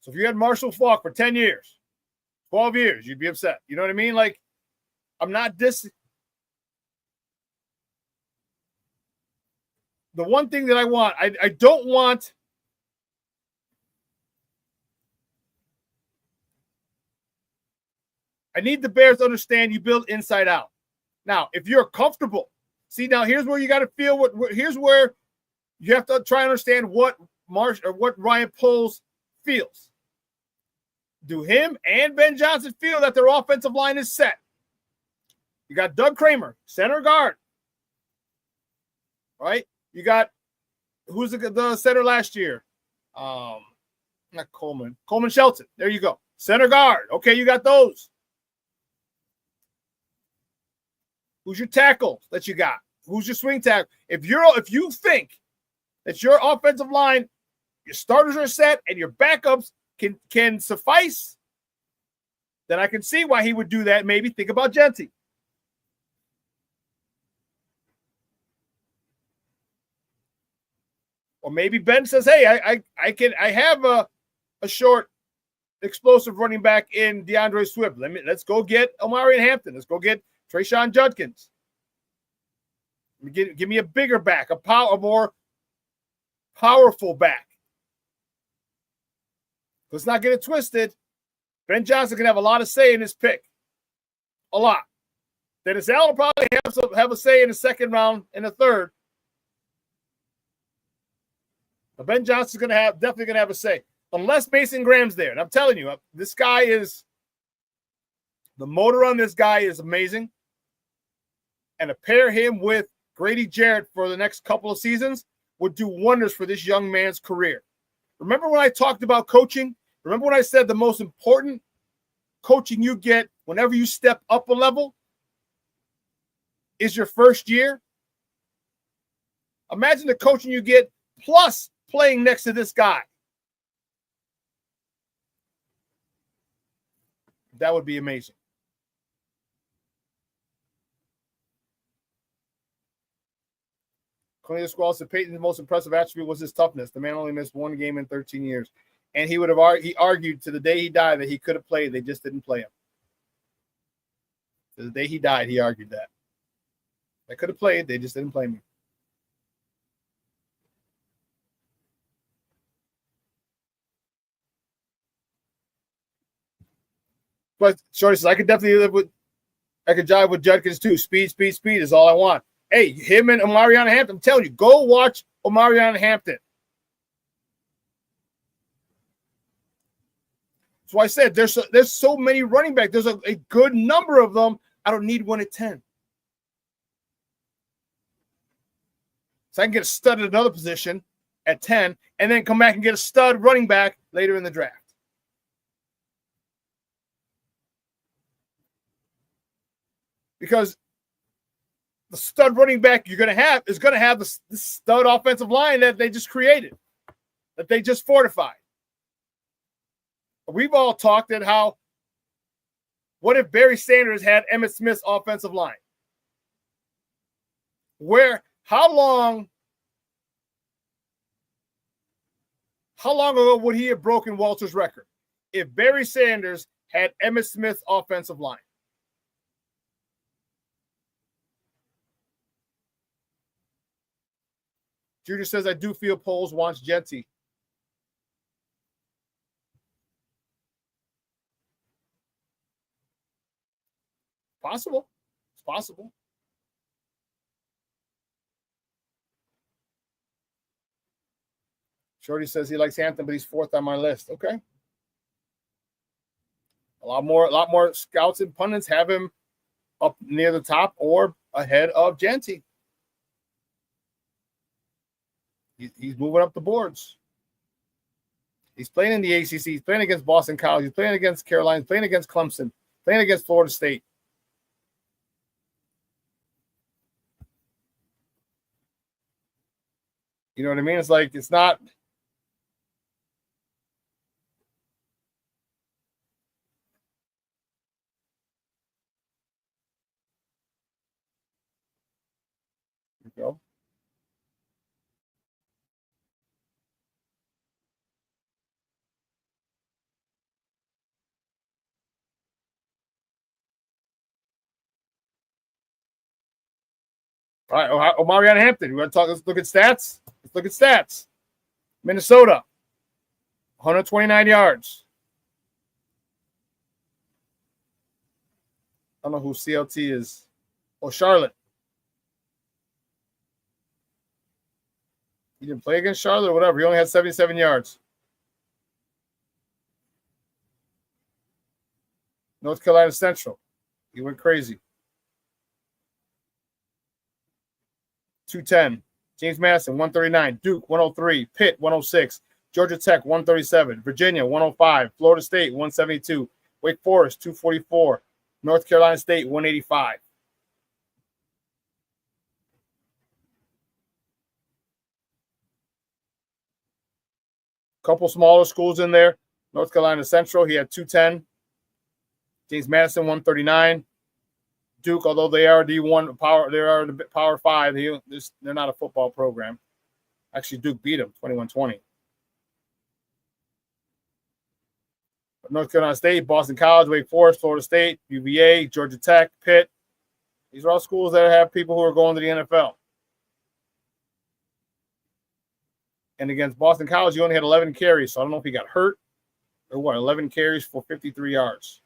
So if you had Marshall Faulk for 10 years, 12 years, you'd be upset. You know what I mean? Like, I'm not The one thing that I want, I don't want I need the Bears to understand you build inside out. Now, if you're comfortable, see, now here's where you got to feel here's where you have to try and understand what Ryan Poles feels. Do him and Ben Johnson feel that their offensive line is set? You got Doug Kramer, center guard. Right? You got who's the center last year? Not Coleman. Coleman Shelton. There you go. Center guard. Okay, you got those. Who's your tackle that you got? Who's your swing tackle? If you think that your offensive line, your starters are set and your backups can suffice, then I can see why he would do that. Maybe think about Genty. Or maybe Ben says, "Hey, I have a short, explosive running back in DeAndre Swift. Let's go get Omarion Hampton. Let's go get Trayshawn Judkins. Give me a bigger back, a more powerful back." Let's not get it twisted. Ben Johnson can have a lot of say in his pick. A lot. Dennis Allen will probably have a say in the second round and the third. But Ben Johnson's definitely gonna have a say. Unless Mason Graham's there. And I'm telling you, this guy is the motor on this guy is amazing. And to pair him with Grady Jarrett for the next couple of seasons would do wonders for this young man's career. Remember when I talked about coaching? Remember when I said the most important coaching you get whenever you step up a level is your first year? Imagine the coaching you get plus playing next to this guy. That would be amazing. Cornelius Squall said Peyton's most impressive attribute was his toughness. The man only missed one game in 13 years. And he argued to the day he died that he could have played. They just didn't play him. To the day he died, he argued that. I could have played. They just didn't play me. But Shorty says, I could jive with Judkins too. Speed is all I want. Hey, him and Omarion Hampton, I'm telling you, go watch Omarion Hampton. So I said there's so many running backs. There's a good number of them. I don't need one at 10. So I can get a stud at another position at 10 and then come back and get a stud running back later in the draft. Because the stud running back you're going to have is going to have the stud offensive line that they just created, that they just fortified. We've all talked at what if Barry Sanders had Emmitt Smith's offensive line? How long ago would he have broken Walter's record if Barry Sanders had Emmitt Smith's offensive line? Junior says, I do feel Poles wants Genty. Possible. It's possible. Shorty says he likes Hampton, but he's fourth on my list. Okay. A lot more scouts and pundits have him up near the top or ahead of Genty. He's moving up the boards. He's playing in the ACC. He's playing against Boston College. He's playing against Carolina. He's playing against Clemson. Playing against Florida State. You know what I mean? It's like, it's not. There you go. All right, Omarion Hampton. Let's look at stats. Let's look at stats. Minnesota, 129 yards. I don't know who CLT is. Oh, Charlotte. He didn't play against Charlotte or whatever. He only had 77 yards. North Carolina Central. He went crazy. 210. James Madison, 139. Duke, 103. Pitt, 106. Georgia Tech, 137. Virginia, 105. Florida State, 172. Wake Forest, 244. North Carolina State, 185. Couple smaller schools in there. North Carolina Central, he had 210. James Madison, 139. Duke, although they are D1 power, they are the Power 5. They're not a football program. Actually, Duke beat them 21-20. But North Carolina State, Boston College, Wake Forest, Florida State, UVA, Georgia Tech, Pitt. These are all schools that have people who are going to the NFL. And against Boston College, he only had 11 carries, so I don't know if he got hurt or what. 11 carries for 53 yards.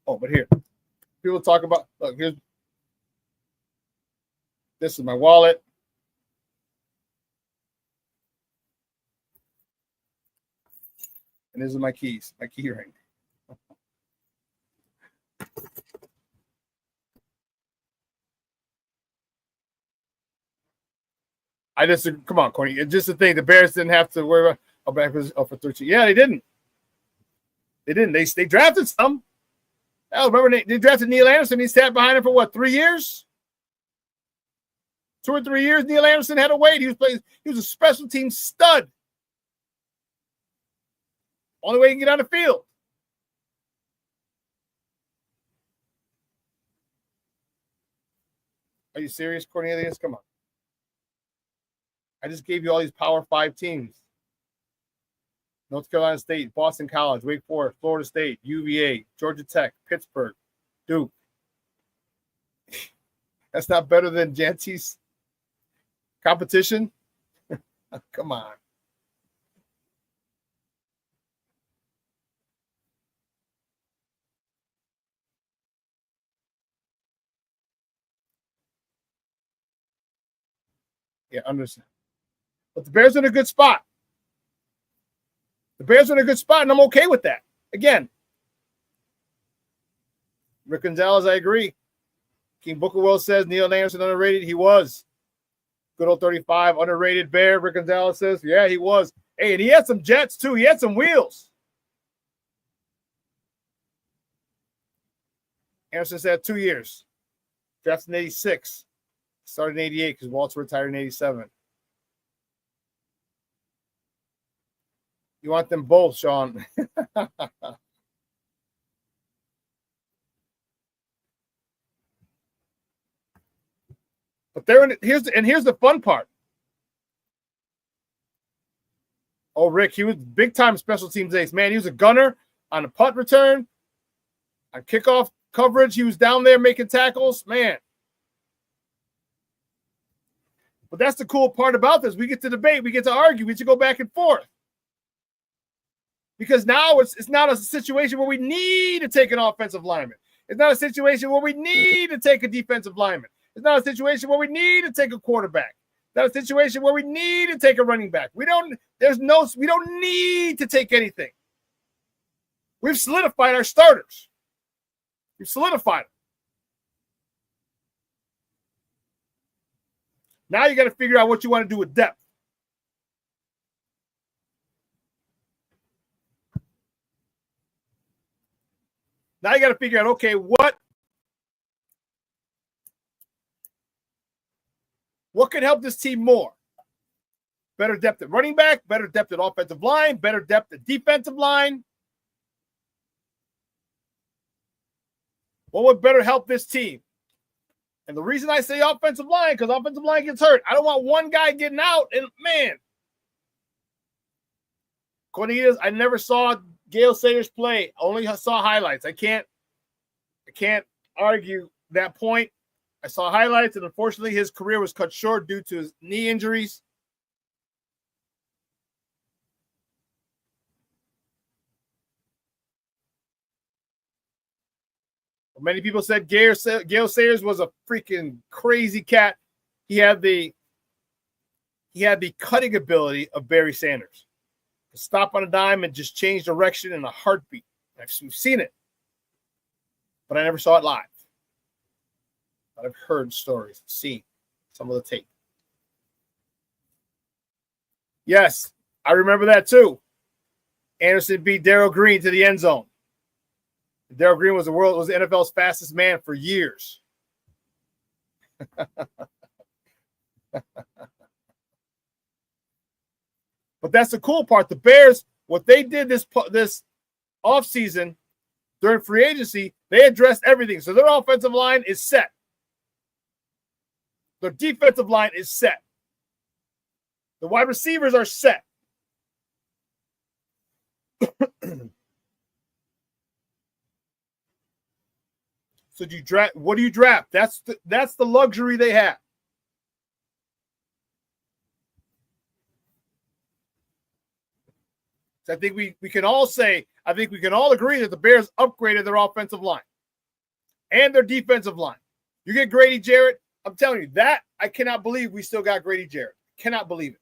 Oh, but here, people talk about, look, here's, this is my wallet. And this is my keys, my key ring. I just, come on, Corny. It's just the thing. The Bears didn't have to worry about, back for 13. Yeah, they didn't. They didn't. They drafted some. Oh, remember they drafted Neil Anderson. He sat behind him for what, 3 years? 2 or 3 years. Neil Anderson had to wait. He was a special team stud. Only way he can get on the field. Are you serious, Cornelius? Come on. I just gave you all these Power 5 teams. North Carolina State, Boston College, Wake Forest, Florida State, UVA, Georgia Tech, Pittsburgh, Duke. That's not better than Janty's competition? Come on. Yeah, understand. But the Bears are in a good spot. The Bears are in a good spot, and I'm okay with that. Again, Rick Gonzalez, I agree. King Bookerwell says Neil Anderson underrated. He was. Good old 35, underrated Bear. Rick Gonzalez says, yeah, he was. Hey, and he had some jets, too. He had some wheels. Anderson said 2 years. Drafted in 86. Started in 88 because Walter retired in 87. You want them both, Shawn. But here's the fun part. Oh, Rick, he was big time special teams ace. Man, he was a gunner on a punt return, on kickoff coverage. He was down there making tackles. Man. But that's the cool part about this. We get to debate. We get to argue. We get to go back and forth. Because now it's not a situation where we need to take an offensive lineman. It's not a situation where we need to take a defensive lineman. It's not a situation where we need to take a quarterback. It's not a situation where we need to take a running back. We don't need to take anything. We've solidified our starters. We've solidified them. Now you got to figure out what you want to do with depth. Now you got to figure out, okay, what could help this team more? Better depth at running back, better depth at offensive line, better depth at defensive line. What would better help this team? And the reason I say offensive line, because offensive line gets hurt. I don't want one guy getting out. And, man, Cornelius, I never saw Gale Sayers play. Only saw highlights. I can't argue that point. I saw highlights, and unfortunately his career was cut short due to his knee injuries. Many people said Gale Sayers was a freaking crazy cat. He had the cutting ability of Barry Sanders. To stop on a dime and just change direction in a heartbeat. We've seen it, but I never saw it live. But I've heard stories, seen some of the tape. Yes, I remember that too. Anderson beat Darryl Green to the end zone. Darryl Green was the NFL's fastest man for years. But that's the cool part. The Bears, what they did this offseason during free agency, they addressed everything. So their offensive line is set. Their defensive line is set. The wide receivers are set. So do you draft? What do you draft? That's the luxury they have. So I think we can all say, I think we can all agree that the Bears upgraded their offensive line and their defensive line. You get Grady Jarrett, I'm telling you, that I cannot believe we still got Grady Jarrett. Cannot believe it.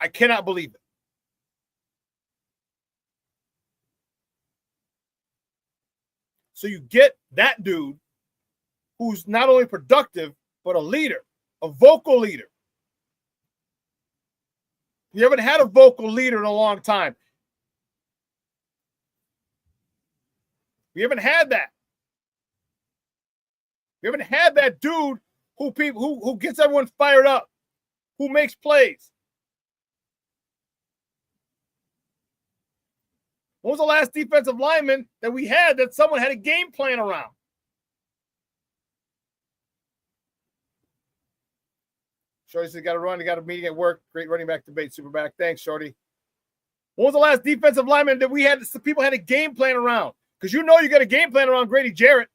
I cannot believe it. So you get that dude who's not only productive, but a leader, a vocal leader. You haven't had a vocal leader in a long time. We haven't had that. We haven't had that dude who gets everyone fired up, who makes plays. When was the last defensive lineman that we had that someone had a game plan around? Shorty said, got to run. He got a meeting at work. Great running back debate, SuperBack. Thanks, Shorty. When was the last defensive lineman that we had, people had a game plan around? Because you know you got a game plan around Grady Jarrett.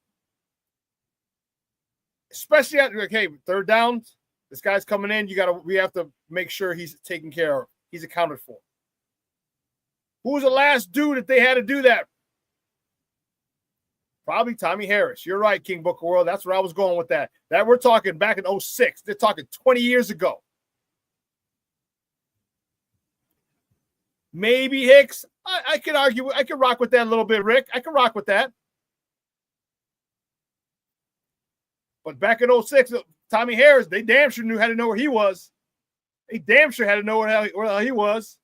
Especially at, okay, third downs, this guy's coming in. We have to make sure he's taken care of. He's accounted for. Who was the last dude that they had to do that? Probably Tommy Harris. You're right, King Booker World. That's where I was going with that. That we're talking back in 2006. They're talking 20 years ago. Maybe Hicks. I could argue. I could rock with that a little bit, Rick. I could rock with that. But back in 2006, Tommy Harris, they damn sure had to know where he was. They damn sure had to know where he was.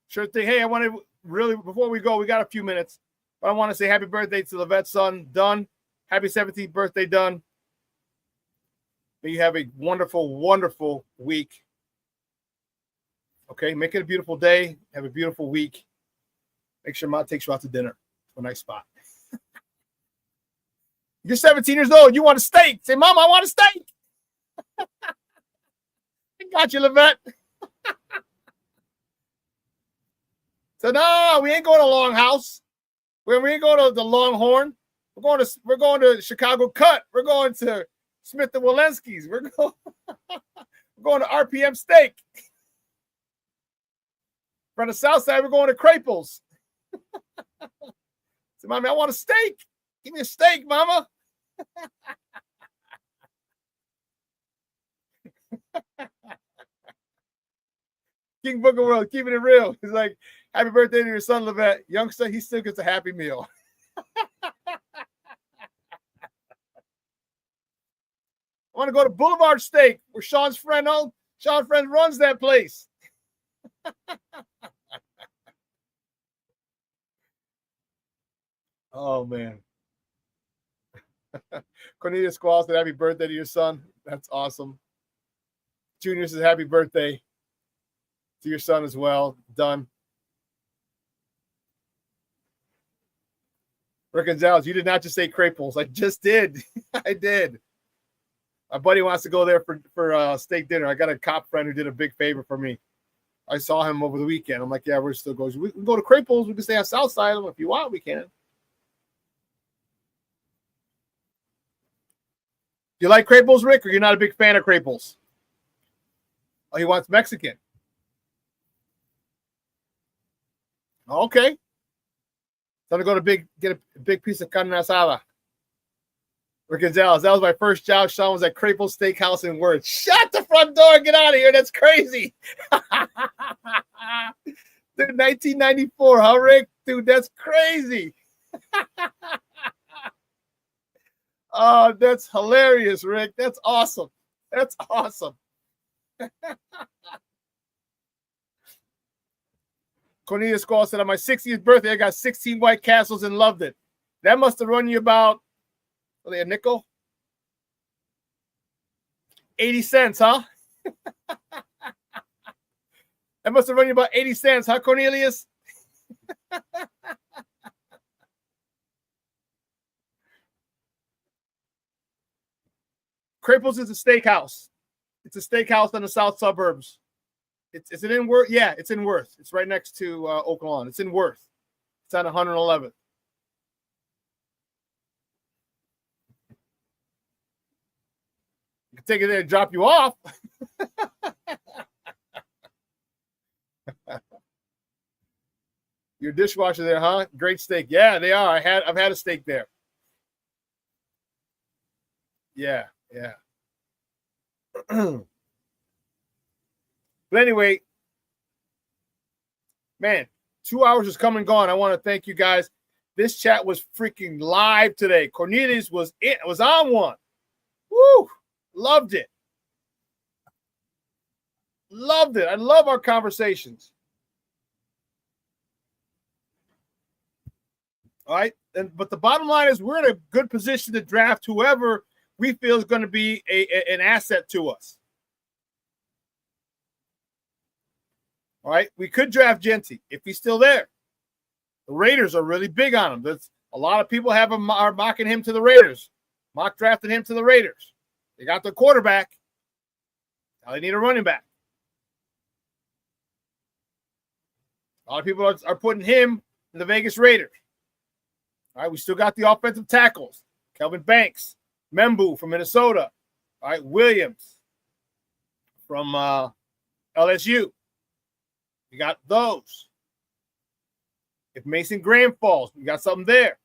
Sure thing. Hey, I want to really, before we go, we got a few minutes, but I want to say happy birthday to Levette's son, Dunn. Happy 17th birthday, Dunn. May you have a wonderful, wonderful week. Okay, make it a beautiful day. Have a beautiful week. Make sure Mom takes you out to dinner to a nice spot. You're 17 years old. You want a steak. Say, Mom, I want a steak. I got you, Levette. So no, we ain't going to Longhouse. We ain't going to the Longhorn. We're going to Chicago Cut. We're going to Smith and Walensky's. We're going to RPM Steak. From the South Side, we're going to Craples. So, Mommy, I want a steak. Give me a steak, Mama. King Book of World, keeping it real. He's like, happy birthday to your son, Levette. Youngster, he still gets a happy meal. I want to go to Boulevard Steak, where Sean's friend runs that place. Oh, man. Cornelia Squall said, happy birthday to your son. That's awesome. Junior says, happy birthday to your son as well. Done. Rick Gonzalez, you did not just say Craples. I just did. I did. My buddy wants to go there for steak dinner. I got a cop friend who did a big favor for me. I saw him over the weekend. I'm like, yeah, we're still going. We can go to Craples. We can stay on South Side. If you want, we can. You like Craples, Rick, or you're not a big fan of Craples? Oh, he wants Mexican. Okay. Time to go to get a big piece of carne asada. Rick Gonzalez, that was my first job. Shawn was at Craples Steakhouse in Worth. Shut the front door and get out of here. That's crazy. Dude, 1994, huh, Rick? Dude, that's crazy. Oh, that's hilarious, Rick. That's awesome. That's awesome. Cornelius Squall said, on my 60th birthday, I got 16 White Castles and loved it. That must have run you about, a nickel? 80 cents, huh? That must have run you about 80 cents, huh, Cornelius? Craples is a steakhouse. It's a steakhouse in the south suburbs. Is it in Worth? Yeah, it's in Worth. It's right next to Oak Lawn. It's in Worth. It's on 111th. You can take it there and drop you off. Your dishwasher there, huh? Great steak. Yeah, they are. I've had a steak there. Yeah. But anyway, man, 2 hours is come and gone. I want to thank you guys. This chat was freaking live today. Cornelius was on one. Woo! Loved it. Loved it. I love our conversations. All right. But the bottom line is we're in a good position to draft whoever we feel is going to be an asset to us. All right. We could draft Genty if he's still there. The Raiders are really big on him. That's a lot of people are mocking him to the Raiders. Mock drafted him to the Raiders. They got the quarterback. Now they need a running back. A lot of people are putting him in the Vegas Raiders. All right, we still got the offensive tackles. Kelvin Banks, Membu from Minnesota. All right, Williams from LSU. We got those. If Mason Graham falls, we got something there.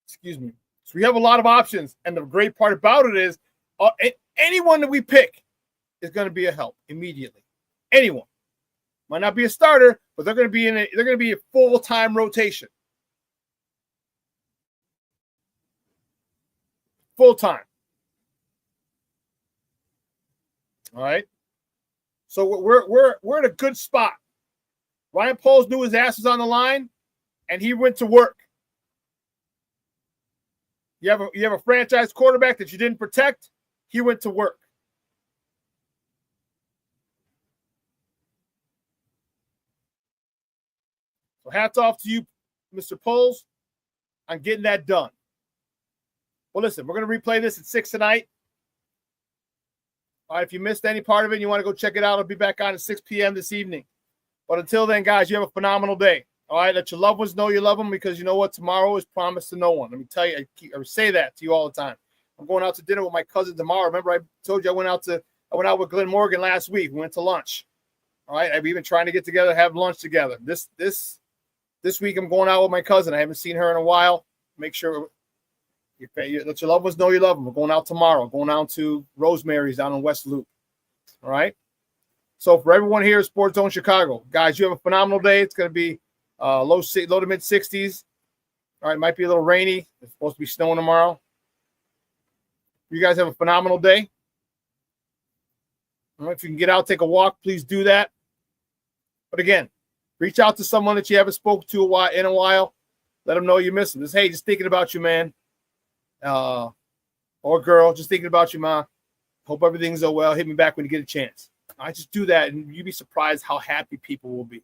Excuse me. So we have a lot of options, and the great part about it is anyone that we pick is going to be a help immediately. Anyone. Might not be a starter, but they're going to be a full-time rotation. Full-time. All right. So we're in a good spot. Ryan Poles knew his ass was on the line, and he went to work. You have a franchise quarterback that you didn't protect. He went to work. So hats off to you, Mr. Poles, on getting that done. Well, listen, we're going to replay this at 6 tonight. All right, if you missed any part of it and you want to go check it out, I'll be back on at 6 p.m. this evening. But until then, guys, you have a phenomenal day. All right, let your loved ones know you love them because you know what? Tomorrow is promised to no one. Let me tell you, I say that to you all the time. I'm going out to dinner with my cousin tomorrow. Remember, I told you I went out with Glenn Morgan last week. We went to lunch. All right, I've even trying to get together, have lunch together. This week, I'm going out with my cousin. I haven't seen her in a while. Make sure let your loved ones know you love them. We're going out tomorrow. Going out to Rosemary's down in West Loop. All right. So for everyone here at Sports Zone Chicago, guys, you have a phenomenal day. It's going to be low to mid 60s. All right. Might be a little rainy. It's supposed to be snowing tomorrow. You guys have a phenomenal day. All right, if you can get out, take a walk, please do that. But again, reach out to someone that you haven't spoken to in a while. Let them know you miss them. Hey, just thinking about you, man. Or girl, just thinking about you, ma. Hope everything's so well. Hit me back when you get a chance. I just do that, and you'd be surprised how happy people will be.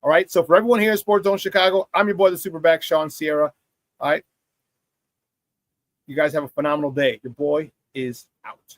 All right. So for everyone here in Sports Zone Chicago, I'm your boy, the SuperBack, Shawn Sierra. All right. You guys have a phenomenal day. Your boy is out.